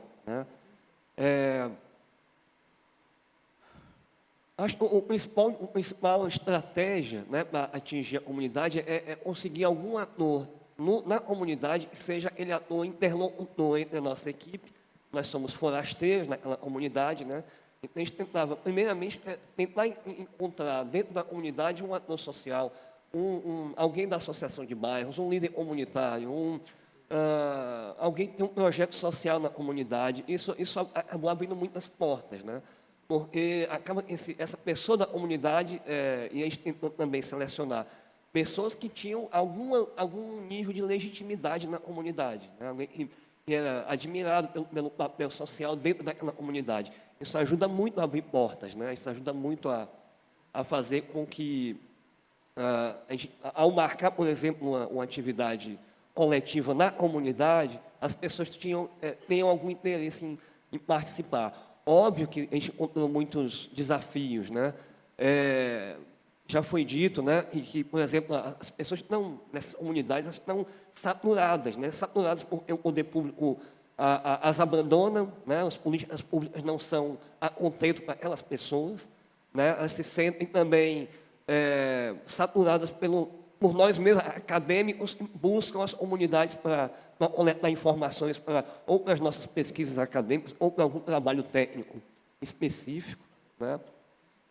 Acho que o principal estratégia para atingir a comunidade é conseguir algum ator na comunidade que seja aquele ator interlocutor entre a nossa equipe, nós somos forasteiros naquela comunidade, né? Então, a gente tentava, primeiramente, tentar encontrar dentro da comunidade um ator social, alguém da associação de bairros, um líder comunitário, alguém que tem um projeto social na comunidade. Isso acabou abrindo muitas portas, né? Porque acaba essa pessoa da comunidade, e a gente tentou também selecionar pessoas que tinham algum nível de legitimidade na comunidade, né? Alguém que era admirado pelo papel social dentro daquela comunidade. Isso ajuda muito a abrir portas, né? Isso ajuda muito a fazer com que, ao marcar, por exemplo, uma atividade coletiva na comunidade, as pessoas tenham algum interesse em participar. Óbvio que a gente encontrou muitos desafios, né? Já foi dito, né, e que, por exemplo, as pessoas estão nessas comunidades estão saturadas, né? Saturadas porque o poder público as abandonam, né? As políticas públicas não são a contento para aquelas pessoas, né? Elas se sentem também saturadas por nós mesmos, acadêmicos, que buscam as comunidades para coletar informações ou para as nossas pesquisas acadêmicas ou para algum trabalho técnico específico, né?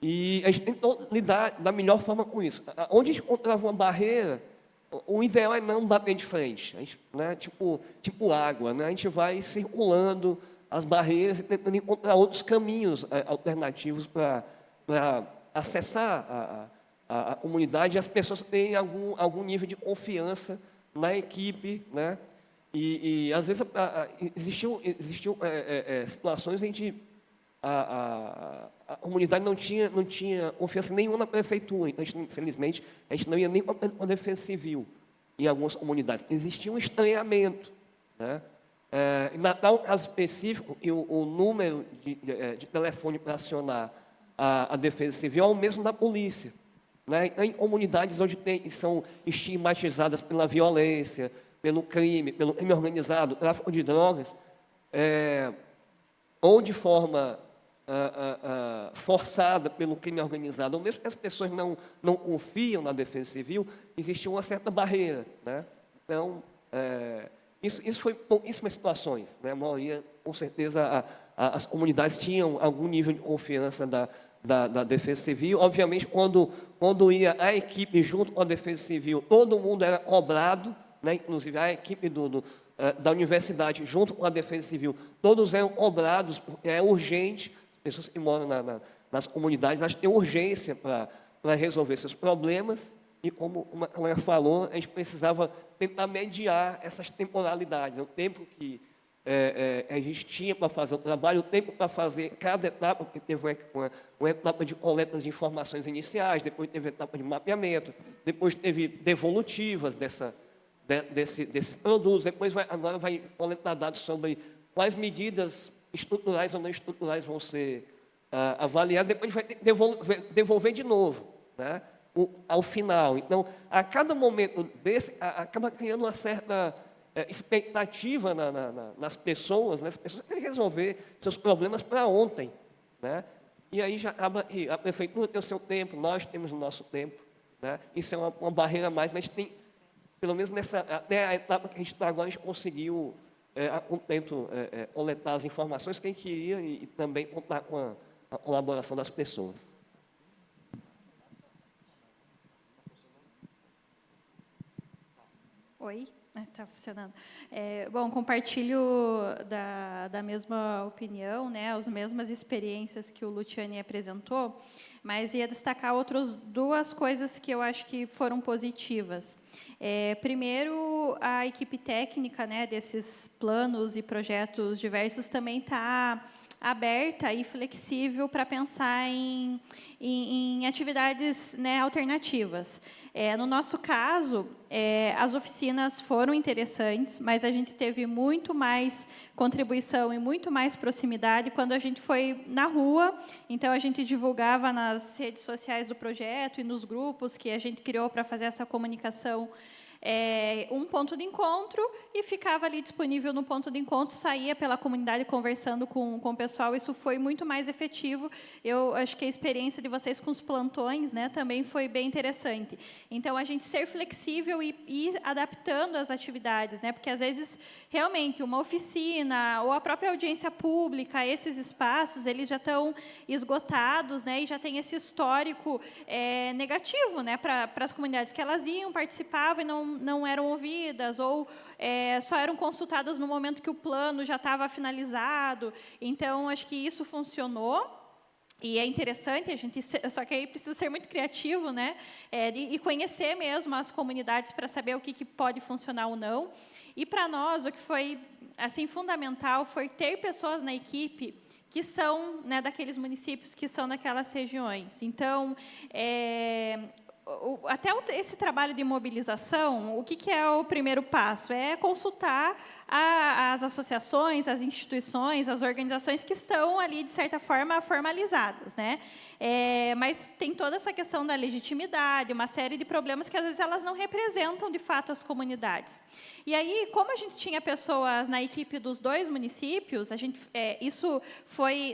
E a gente tentou lidar da melhor forma com isso. Onde a gente encontrava uma barreira, o ideal é não bater de frente, né? Tipo água, né? A gente vai circulando as barreiras e tentando encontrar outros caminhos alternativos para acessar a comunidade, e as pessoas têm algum nível de confiança na equipe, né? E às vezes existiam situações em que a comunidade não tinha confiança nenhuma na prefeitura. Então, infelizmente, a gente não ia nem para a Defesa Civil em algumas comunidades. Existia um estranhamento, né? Em Natal, caso específico, o número de telefone para acionar a Defesa Civil é o mesmo da polícia, né? Em comunidades onde são estigmatizadas pela violência, pelo crime organizado, tráfico de drogas, ou de forma forçada pelo crime organizado, ou mesmo que as pessoas não confiam na Defesa Civil, existe uma certa barreira, né? Então, isso foi pouquíssimas situações, né? A maioria, com certeza, as comunidades tinham algum nível de confiança da Defesa Civil. Obviamente, quando ia a equipe junto com a Defesa Civil, todo mundo era cobrado, né? Inclusive a equipe da universidade junto com a Defesa Civil, todos eram cobrados, porque é urgente. As pessoas que moram nas comunidades, elas têm urgência para resolver seus problemas, e como a colega falou, a gente precisava tentar mediar essas temporalidades, o tempo que a gente tinha para fazer o trabalho, o tempo para fazer cada etapa, porque teve uma etapa de coleta de informações iniciais, depois teve a etapa de mapeamento, depois teve devolutivas desse produto, depois agora vai coletar dados sobre quais medidas estruturais ou não estruturais vão ser avaliadas, depois a gente vai devolver de novo, né? Ao final. Então, a cada momento desse, acaba criando uma certa expectativa nas pessoas, né? As pessoas querem resolver seus problemas para ontem, né? E aí já acaba, e a prefeitura tem o seu tempo, nós temos o nosso tempo, né? Isso é uma barreira a mais, mas a gente tem, pelo menos até a etapa que a gente está agora, a gente conseguiu, a contento, coletar as informações que a gente queria e também contar com a colaboração das pessoas. Oi? Está funcionando. Bom, compartilho da mesma opinião, né, as mesmas experiências que o Luciani apresentou, mas ia destacar outras duas coisas que eu acho que foram positivas. Primeiro, a equipe técnica, né, desses planos e projetos diversos também está aberta e flexível para pensar em atividades, né, alternativas. No nosso caso, as oficinas foram interessantes, mas a gente teve muito mais contribuição e muito mais proximidade quando a gente foi na rua. Então, a gente divulgava nas redes sociais do projeto e nos grupos que a gente criou para fazer essa comunicação um ponto de encontro e ficava ali disponível no ponto de encontro, saía pela comunidade conversando com o pessoal. Isso foi muito mais efetivo. Eu acho que a experiência de vocês com os plantões, né, também foi bem interessante. Então, a gente ser flexível e ir adaptando as atividades, né, porque, às vezes, realmente, uma oficina ou a própria audiência pública, esses espaços, eles já estão esgotados, né, e já tem esse histórico negativo, né, para as comunidades que elas iam, participavam e não eram ouvidas, ou só eram consultadas no momento que o plano já estava finalizado. Então, acho que isso funcionou. E é interessante, só que aí precisa ser muito criativo, né, e conhecer mesmo as comunidades para saber o que pode funcionar ou não. E, para nós, o que foi assim, fundamental foi ter pessoas na equipe que são, né, daqueles municípios, que são daquelas regiões. Então, até esse trabalho de mobilização, o que é o primeiro passo? É consultar as associações, as instituições, as organizações que estão ali, de certa forma, formalizadas, né? Mas tem toda essa questão da legitimidade, uma série de problemas que, às vezes, elas não representam, de fato, as comunidades. E aí, como a gente tinha pessoas na equipe dos 2 municípios, isso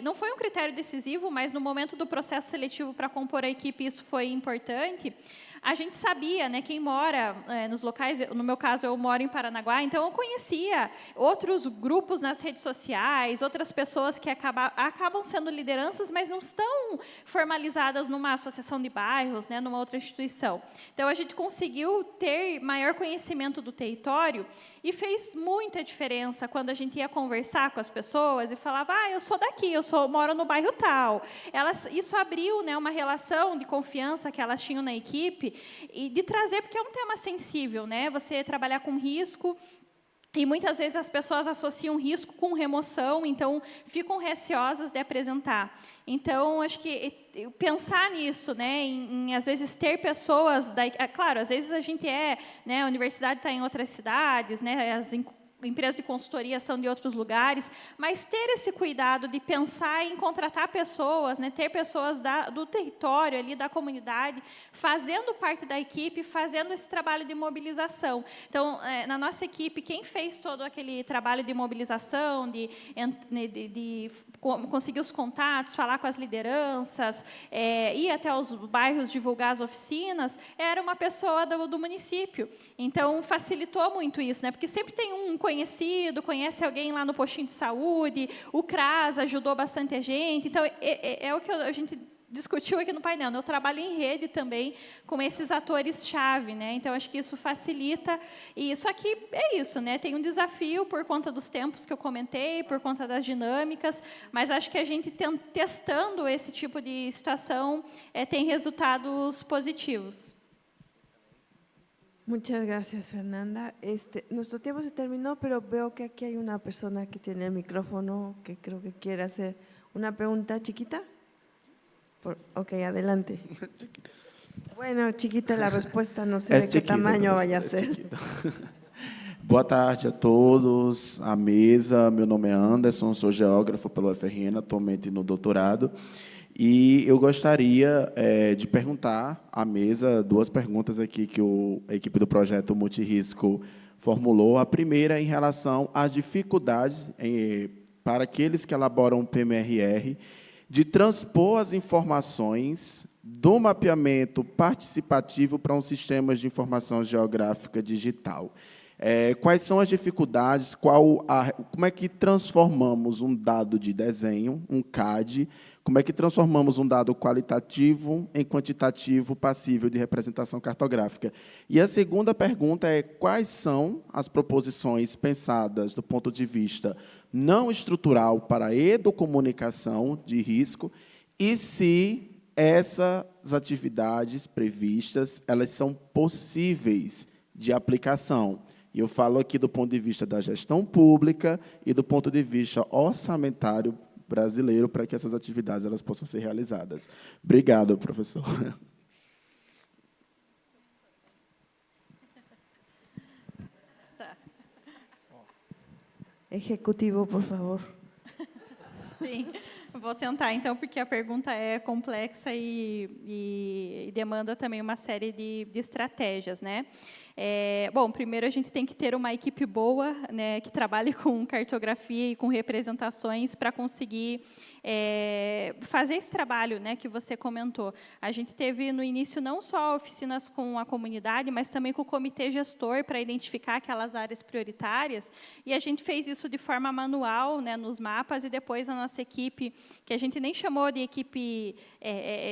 não foi um critério decisivo, mas, no momento do processo seletivo para compor a equipe, isso foi importante. A gente sabia, né, quem mora nos locais, no meu caso, eu moro em Paranaguá, então eu conhecia outros grupos nas redes sociais, outras pessoas que acabam sendo lideranças, mas não estão formalizadas numa associação de bairros, né, numa outra instituição. Então, a gente conseguiu ter maior conhecimento do território e fez muita diferença quando a gente ia conversar com as pessoas e falava, eu sou daqui, moro no bairro tal. Isso abriu, né, uma relação de confiança que elas tinham na equipe, e de trazer, porque é um tema sensível, né? Você trabalhar com risco, e muitas vezes as pessoas associam risco com remoção, então ficam receosas de apresentar. Então, acho que pensar nisso, né, às vezes ter pessoas, claro, às vezes a gente né, a universidade está em outras cidades, né, as empresas de consultoria são de outros lugares, mas ter esse cuidado de pensar em contratar pessoas, né, ter pessoas do território, ali, da comunidade, fazendo parte da equipe, fazendo esse trabalho de mobilização. Então, na nossa equipe, quem fez todo aquele trabalho de mobilização, de conseguir os contatos, falar com as lideranças, ir até os bairros divulgar as oficinas, era uma pessoa do município. Então, facilitou muito isso, né, porque sempre tem um conhecido, conhece alguém lá no postinho de saúde, o CRAS ajudou bastante a gente. Então, é o que a gente discutiu aqui no painel. Eu trabalho em rede também com esses atores-chave, né? Então, acho que isso facilita. E só que é isso, né? Tem um desafio por conta dos tempos que eu comentei, por conta das dinâmicas, mas acho que a gente testando esse tipo de situação tem resultados positivos. Muchas gracias, Fernanda. Nuestro tiempo se terminó, pero veo que aquí hay una persona que tiene el micrófono que creo que quiere hacer una pregunta chiquita. Ok, adelante. Bueno, chiquita la respuesta, no sé de qué tamaño vaya a ser. Boa tarde a todos, a mesa. Meu nome é Anderson, sou geógrafo pelo UFRN, atualmente no doutorado. E eu gostaria de perguntar à mesa 2 perguntas aqui que a equipe do projeto Multirisco formulou. A primeira em relação às dificuldades para aqueles que elaboram o PMRR de transpor as informações do mapeamento participativo para um sistema de informação geográfica digital. Quais são as dificuldades, como é que transformamos um dado de desenho, um CAD, como é que transformamos um dado qualitativo em quantitativo passível de representação cartográfica? E a segunda pergunta é quais são as proposições pensadas do ponto de vista não estrutural para a educomunicação de risco e se essas atividades previstas elas são possíveis de aplicação. E eu falo aqui do ponto de vista da gestão pública e do ponto de vista orçamentário brasileiro para que essas atividades elas possam ser realizadas. Obrigado, professor. Ejecutivo, por favor. Sim, vou tentar, então, porque a pergunta é complexa e demanda também uma série de estratégias, né? Bom, primeiro a gente tem que ter uma equipe boa, né, que trabalhe com cartografia e com representações para conseguir fazer esse trabalho, né, que você comentou. A gente teve, no início, não só oficinas com a comunidade, mas também com o comitê gestor para identificar aquelas áreas prioritárias, e a gente fez isso de forma manual, né, nos mapas, e depois a nossa equipe, que a gente nem chamou de equipe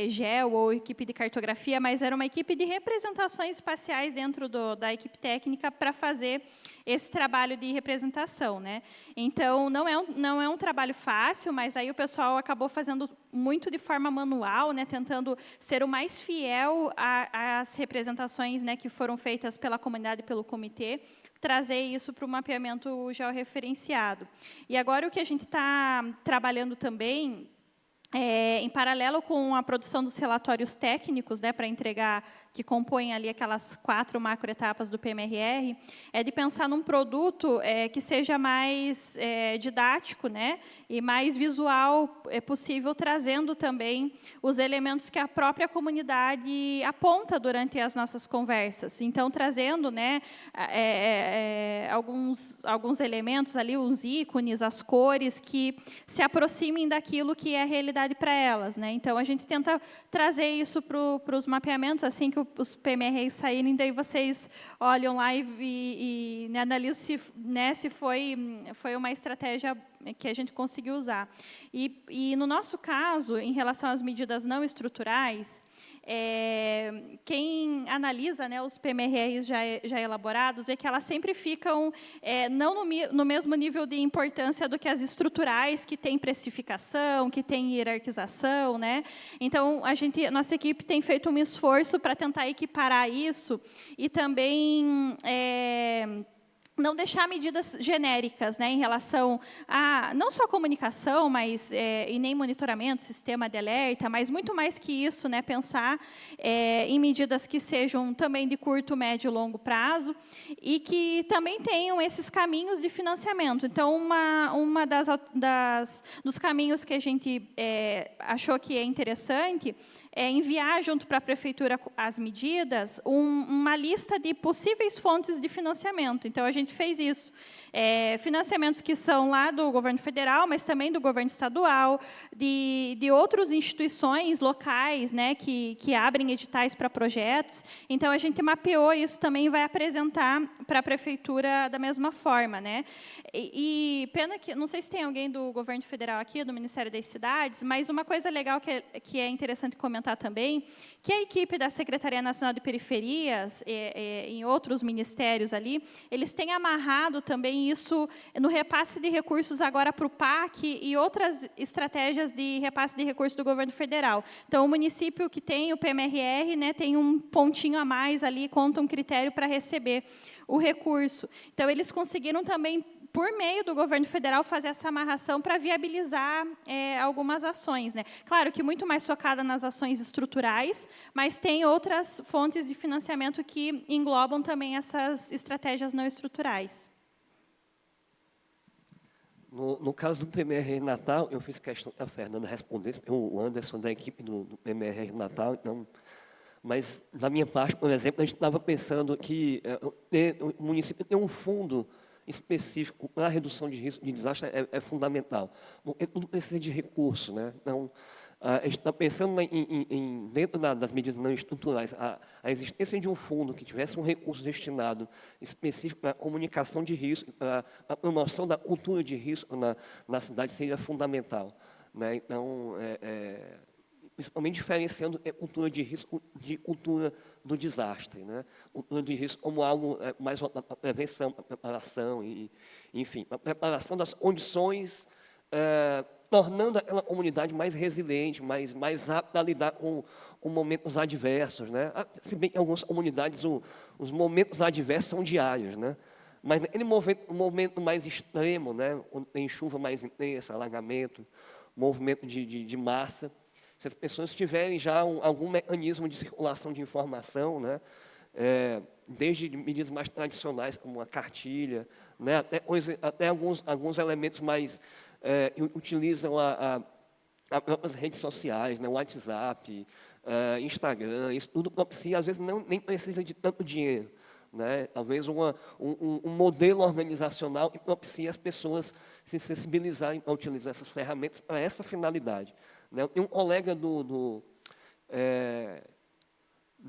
GEO ou equipe de cartografia, mas era uma equipe de representações espaciais dentro da equipe técnica para fazer esse trabalho de representação, né? Então, não é um trabalho fácil, mas aí o pessoal acabou fazendo muito de forma manual, né, tentando ser o mais fiel às representações, né, que foram feitas pela comunidade e pelo comitê, trazer isso para o mapeamento georreferenciado. E agora o que a gente está trabalhando também, em paralelo com a produção dos relatórios técnicos, né, para entregar, que compõem ali aquelas 4 macroetapas do PMRR, é de pensar num produto que seja mais didático, né, e mais visual possível, trazendo também os elementos que a própria comunidade aponta durante as nossas conversas. Então, trazendo, né, alguns elementos ali, os ícones, as cores, que se aproximem daquilo que é a realidade para elas, né? Então, a gente tenta trazer isso para os mapeamentos, assim que os PMRs saírem, daí vocês olham lá e né, analisam se foi uma estratégia que a gente conseguiu usar. E no nosso caso, em relação às medidas não estruturais, quem analisa, né, os PMRs já elaborados, vê que elas sempre ficam não no mesmo nível de importância do que as estruturais, que têm precificação, que têm hierarquização, né? Então, nossa equipe tem feito um esforço para tentar equiparar isso e também não deixar medidas genéricas, né, em relação a não só comunicação, mas e nem monitoramento, sistema de alerta, mas muito mais que isso, né, pensar em medidas que sejam também de curto, médio e longo prazo e que também tenham esses caminhos de financiamento. Então, uma dos caminhos que a gente achou que é interessante é enviar junto para a prefeitura as medidas uma lista de possíveis fontes de financiamento. Então, a gente fez isso. Financiamentos que são lá do governo federal, mas também do governo estadual, de outras instituições locais, né, que abrem editais para projetos. Então, a gente mapeou isso também e vai apresentar para a prefeitura da mesma forma, né? E pena que, não sei se tem alguém do governo federal aqui, do Ministério das Cidades, mas uma coisa legal que é interessante comentar também, que a equipe da Secretaria Nacional de Periferias, em outros ministérios ali, eles têm amarrado também isso no repasse de recursos agora para o PAC e outras estratégias de repasse de recursos do governo federal. Então, o município que tem o PMRR, né, tem um pontinho a mais ali, conta um critério para receber o recurso. Então, eles conseguiram também, por meio do governo federal, fazer essa amarração para viabilizar algumas ações, né? Claro que muito mais focada nas ações estruturais, mas tem outras fontes de financiamento que englobam também essas estratégias não estruturais. No caso do PMRR Natal, eu fiz questão que a Fernanda respondesse, o Anderson da equipe do PMRR Natal, então, mas da minha parte, por exemplo, a gente estava pensando que o município tem um fundo específico para a redução de risco de desastre é fundamental, porque tudo precisa de recurso, né? Então, a gente está pensando dentro das medidas não estruturais, a existência de um fundo que tivesse um recurso destinado específico para a comunicação de risco, para a promoção da cultura de risco na cidade seria fundamental, né? Então, principalmente diferenciando cultura de risco de cultura do desastre, né? Cultura de risco como algo mais voltado para a prevenção, para a preparação, enfim, para a preparação das condições, tornando aquela comunidade mais resiliente, mais apta a lidar com momentos adversos, né? Se bem que em algumas comunidades os momentos adversos são diários, né? Mas naquele momento mais extremo, né? Quando tem chuva mais intensa, alagamento, movimento de massa, se as pessoas tiverem já algum mecanismo de circulação de informação, né, desde medidas mais tradicionais, como a cartilha, né, até alguns elementos mais utilizam as próprias redes sociais, né, o WhatsApp, Instagram, isso tudo propicia, às vezes nem precisa de tanto dinheiro, né? Talvez um modelo organizacional que propicie as pessoas se sensibilizarem a utilizar essas ferramentas para essa finalidade, né? Eu tenho um colega do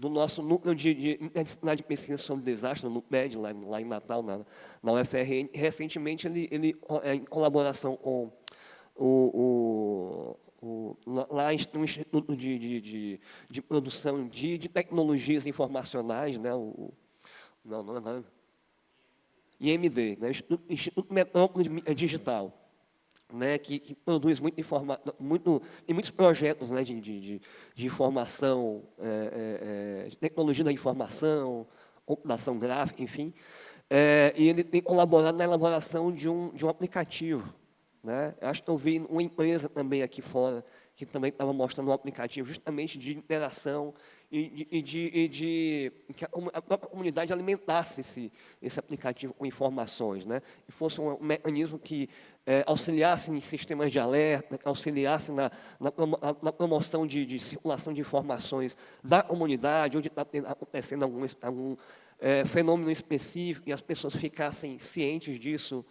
nosso núcleo de interdisciplinar de pesquisa sobre desastre, no NUPED, lá em Natal, na UFRN. Recentemente, ele em colaboração com lá um Instituto de Produção de Tecnologias Informacionais, né, não, IMD, né, Instituto Metrópole Digital, né, que produz tem muitos projetos, né, de informação, de tecnologia da informação, computação gráfica, enfim, e ele tem colaborado na elaboração de um aplicativo, né? Acho que eu vi uma empresa também aqui fora que também estava mostrando um aplicativo justamente de interação e de que a própria comunidade alimentasse esse aplicativo com informações, né? E fosse um mecanismo que auxiliasse em sistemas de alerta, auxiliasse na promoção de circulação de informações da comunidade, onde está acontecendo algum fenômeno específico e as pessoas ficassem cientes disso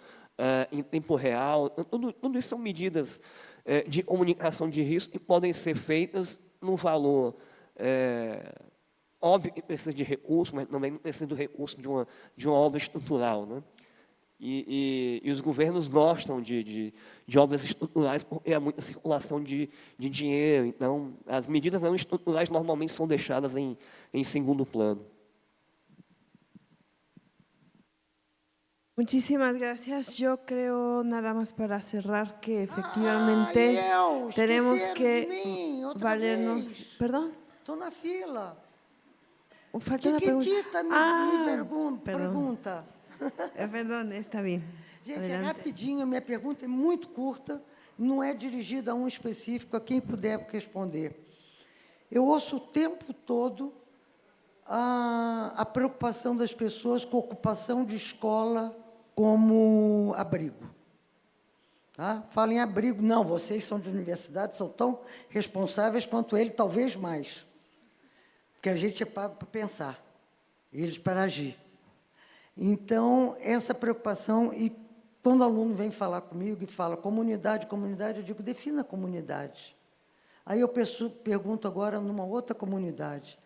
em tempo real. Tudo isso são medidas de comunicação de risco que podem ser feitas num valor óbvio que precisa de recurso, mas também não precisa do recurso de uma obra estrutural, né? E os governos gostam de obras estruturais porque há muita circulação de dinheiro. Então, as medidas não estruturais normalmente são deixadas em segundo plano. Muchísimas gracias. Yo creo, nada más para cerrar, que efectivamente tenemos que valernos. ¿Perdón? Estou na fila. Falta una pregunta. Chiquitita pergunta. Perdón, está bien. Gente, Adelante. rapidinho, minha pergunta é muito curta, não é dirigida a um específico, a quem puder responder. Eu ouço o tempo todo a preocupação das pessoas com a ocupação de escola como abrigo. Tá? Fala em abrigo, não, vocês são de universidade, são tão responsáveis quanto ele, talvez mais. Porque a gente é pago para pensar, eles para agir. Então, essa preocupação, e quando o aluno vem falar comigo e fala comunidade, eu digo, defina a comunidade. Aí eu pergunto agora numa outra comunidade.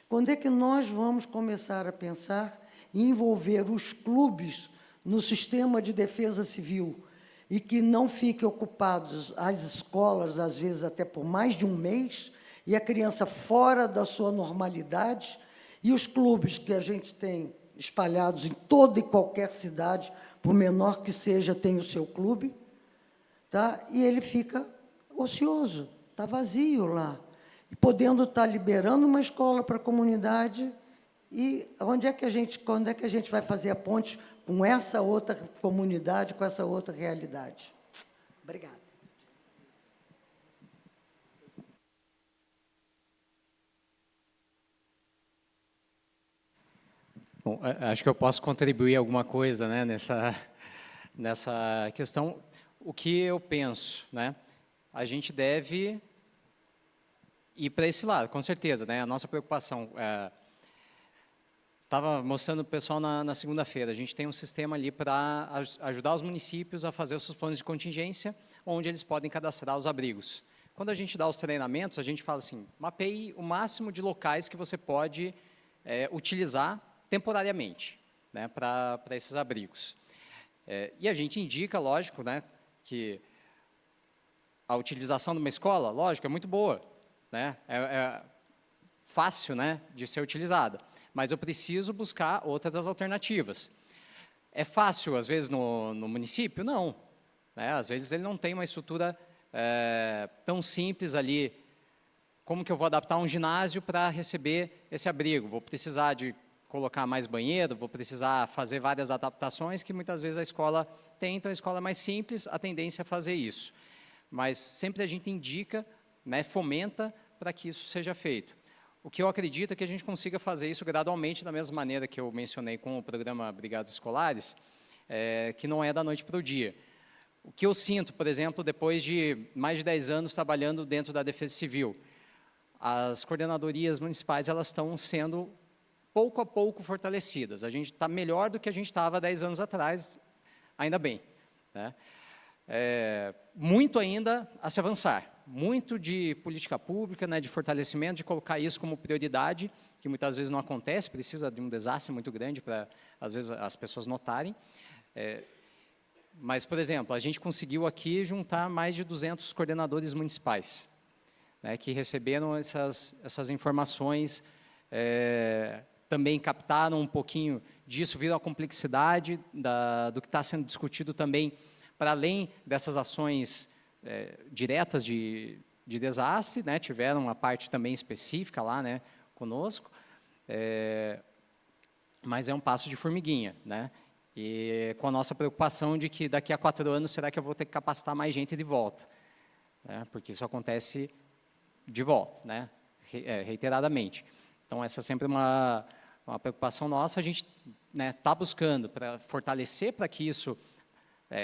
Quando é que nós vamos começar a pensar em envolver os clubes no sistema de defesa civil e que não fiquem ocupados as escolas, às vezes até por mais de um mês, e a criança fora da sua normalidade, e os clubes que a gente tem espalhados em toda e qualquer cidade, por menor que seja, tem o seu clube, tá? E ele fica ocioso, está vazio lá. E podendo estar liberando uma escola para a comunidade, e quando é que a gente vai fazer a ponte com essa outra comunidade, com essa outra realidade? Obrigada. Bom, acho que eu posso contribuir alguma coisa, né, nessa questão. O que eu penso, né? A gente deve ir para esse lado, com certeza, né? A nossa preocupação. Estava mostrando para o pessoal na segunda-feira, a gente tem um sistema ali para ajudar os municípios a fazer os seus planos de contingência, onde eles podem cadastrar os abrigos. Quando a gente dá os treinamentos, a gente fala assim, mapeie o máximo de locais que você pode utilizar temporariamente, né, para esses abrigos. E a gente indica, lógico, né, que a utilização de uma escola, lógico, é muito boa, né, é fácil, né, de ser utilizada, mas eu preciso buscar outras alternativas. É fácil, às vezes, no município? Não. Né, às vezes ele não tem uma estrutura tão simples ali. Como que eu vou adaptar um ginásio para receber esse abrigo? Vou precisar de colocar mais banheiro, vou precisar fazer várias adaptações que muitas vezes a escola tem, então a escola é mais simples, a tendência é fazer isso. Mas sempre a gente indica, né, fomenta para que isso seja feito. O que eu acredito é que a gente consiga fazer isso gradualmente, da mesma maneira que eu mencionei com o programa Brigadas Escolares, que não é da noite para o dia. O que eu sinto, por exemplo, depois de mais de 10 anos trabalhando dentro da Defesa Civil, as coordenadorias municipais elas estão sendo pouco a pouco fortalecidas. A gente está melhor do que a gente estava 10 anos atrás, ainda bem, né? Muito ainda a se avançar, muito de política pública, né, de fortalecimento, de colocar isso como prioridade, que muitas vezes não acontece, precisa de um desastre muito grande para, às vezes, as pessoas notarem. Mas, por exemplo, a gente conseguiu aqui juntar mais de 200 coordenadores municipais, né, que receberam essas informações, também captaram um pouquinho disso, viram a complexidade do que está sendo discutido também, para além dessas ações diretas de desastre, né, tiveram uma parte também específica lá, né, conosco, mas é um passo de formiguinha, né, e com a nossa preocupação de que daqui a 4 anos, será que eu vou ter que capacitar mais gente de volta? Né, porque isso acontece de volta, né, reiteradamente. Então, essa é sempre uma preocupação nossa. A gente está buscando para fortalecer, para que isso,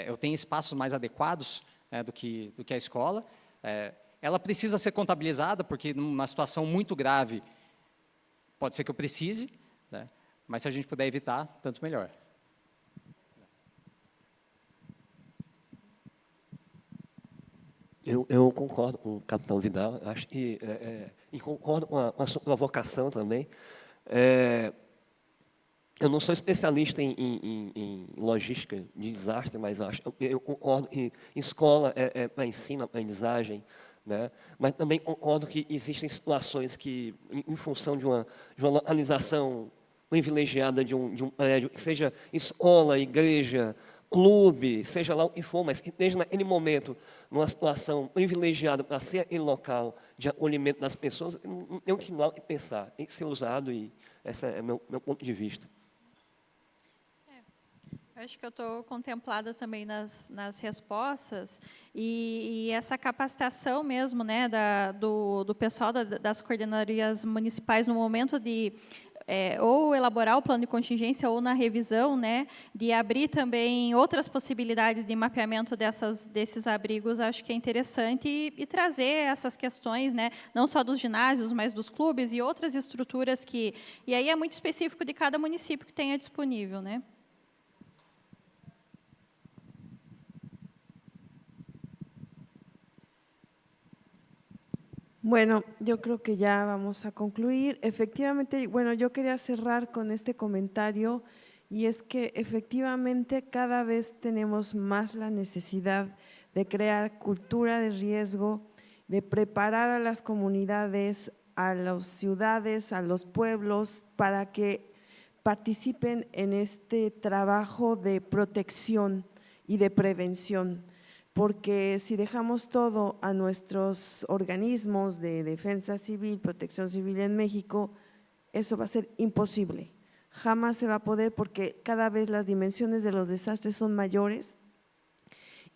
eu tenha espaços mais adequados, né, do que a escola. Ela precisa ser contabilizada, porque numa situação muito grave, pode ser que eu precise, né, mas se a gente puder evitar, tanto melhor. Eu concordo com o capitão Vidal, acho que, e concordo com a sua provocação também. Eu não sou especialista em logística de desastre, mas eu concordo que escola é para ensino, aprendizagem, né? Mas também concordo que existem situações que, em função de uma localização privilegiada de um prédio, seja escola, igreja, clube, seja lá o que for, mas que esteja naquele momento numa situação privilegiada para ser aquele local de acolhimento das pessoas, não tem o que pensar, tem que ser usado, e esse é meu ponto de vista. Acho que eu estou contemplada também nas respostas, e essa capacitação mesmo, né, do pessoal das coordenadorias municipais no momento de ou elaborar o plano de contingência ou na revisão, né, de abrir também outras possibilidades de mapeamento desses abrigos, acho que é interessante, e trazer essas questões, né, não só dos ginásios, mas dos clubes e outras estruturas e aí é muito específico de cada município que tenha disponível, né. Bueno, yo creo que ya vamos a concluir. Efectivamente, bueno, yo quería cerrar con este comentario, y es que efectivamente cada vez tenemos más la necesidad de crear cultura de riesgo, de preparar a las comunidades, a las ciudades, a los pueblos, para que participen en este trabajo de protección y de prevención. Porque si dejamos todo a nuestros organismos de defensa civil, protección civil en México, eso va a ser imposible. Jamás se va a poder, porque cada vez las dimensiones de los desastres son mayores,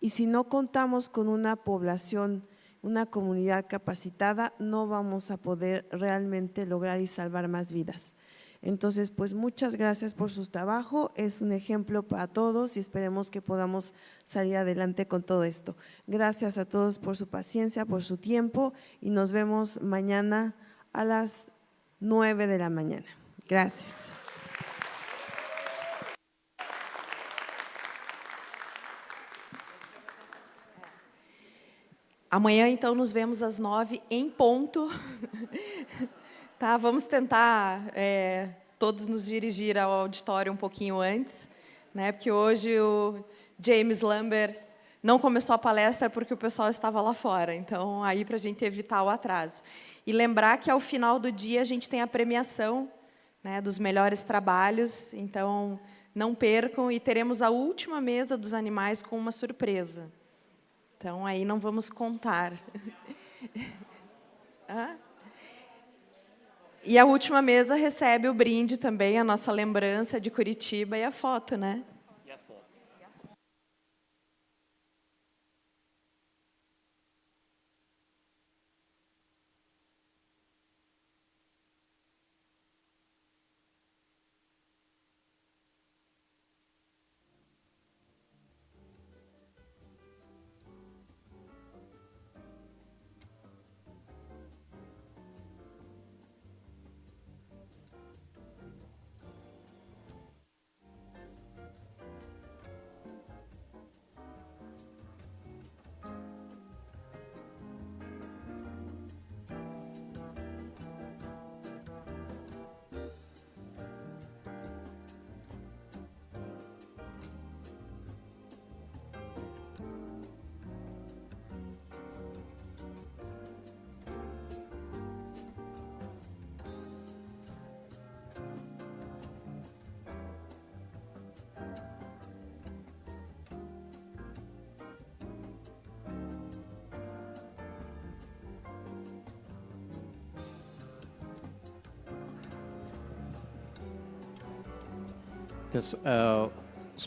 y si no contamos con una población, una comunidad capacitada, no vamos a poder realmente lograr y salvar más vidas. Entonces, pues muchas gracias por su trabajo, es un ejemplo para todos y esperemos que podamos salir adelante con todo esto. Gracias a todos por su paciencia, por su tiempo, y nos vemos mañana a las 9 de la mañana. Gracias. Amanhã, então, nos vemos às 9 em ponto. Tá, vamos tentar todos nos dirigir ao auditório um pouquinho antes, né? Porque hoje o James Lambert não começou a palestra porque o pessoal estava lá fora. Então, aí para a gente evitar o atraso. E lembrar que ao final do dia a gente tem a premiação, né, dos melhores trabalhos. Então, não percam, e teremos a última mesa dos animais com uma surpresa. Então, aí não vamos contar. E a última mesa recebe o brinde também, a nossa lembrança de Curitiba e a foto, né? Os